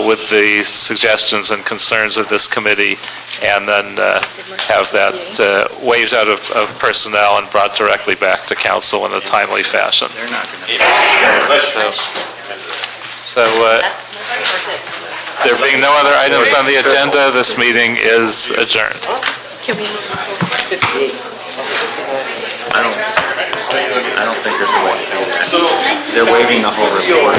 with the suggestions and concerns of this committee, and then have that waived out of personnel and brought directly back to council in a timely fashion. So there being no other items on the agenda, this meeting is adjourned. Can we move I don't think there's a way. They're waiving the whole report.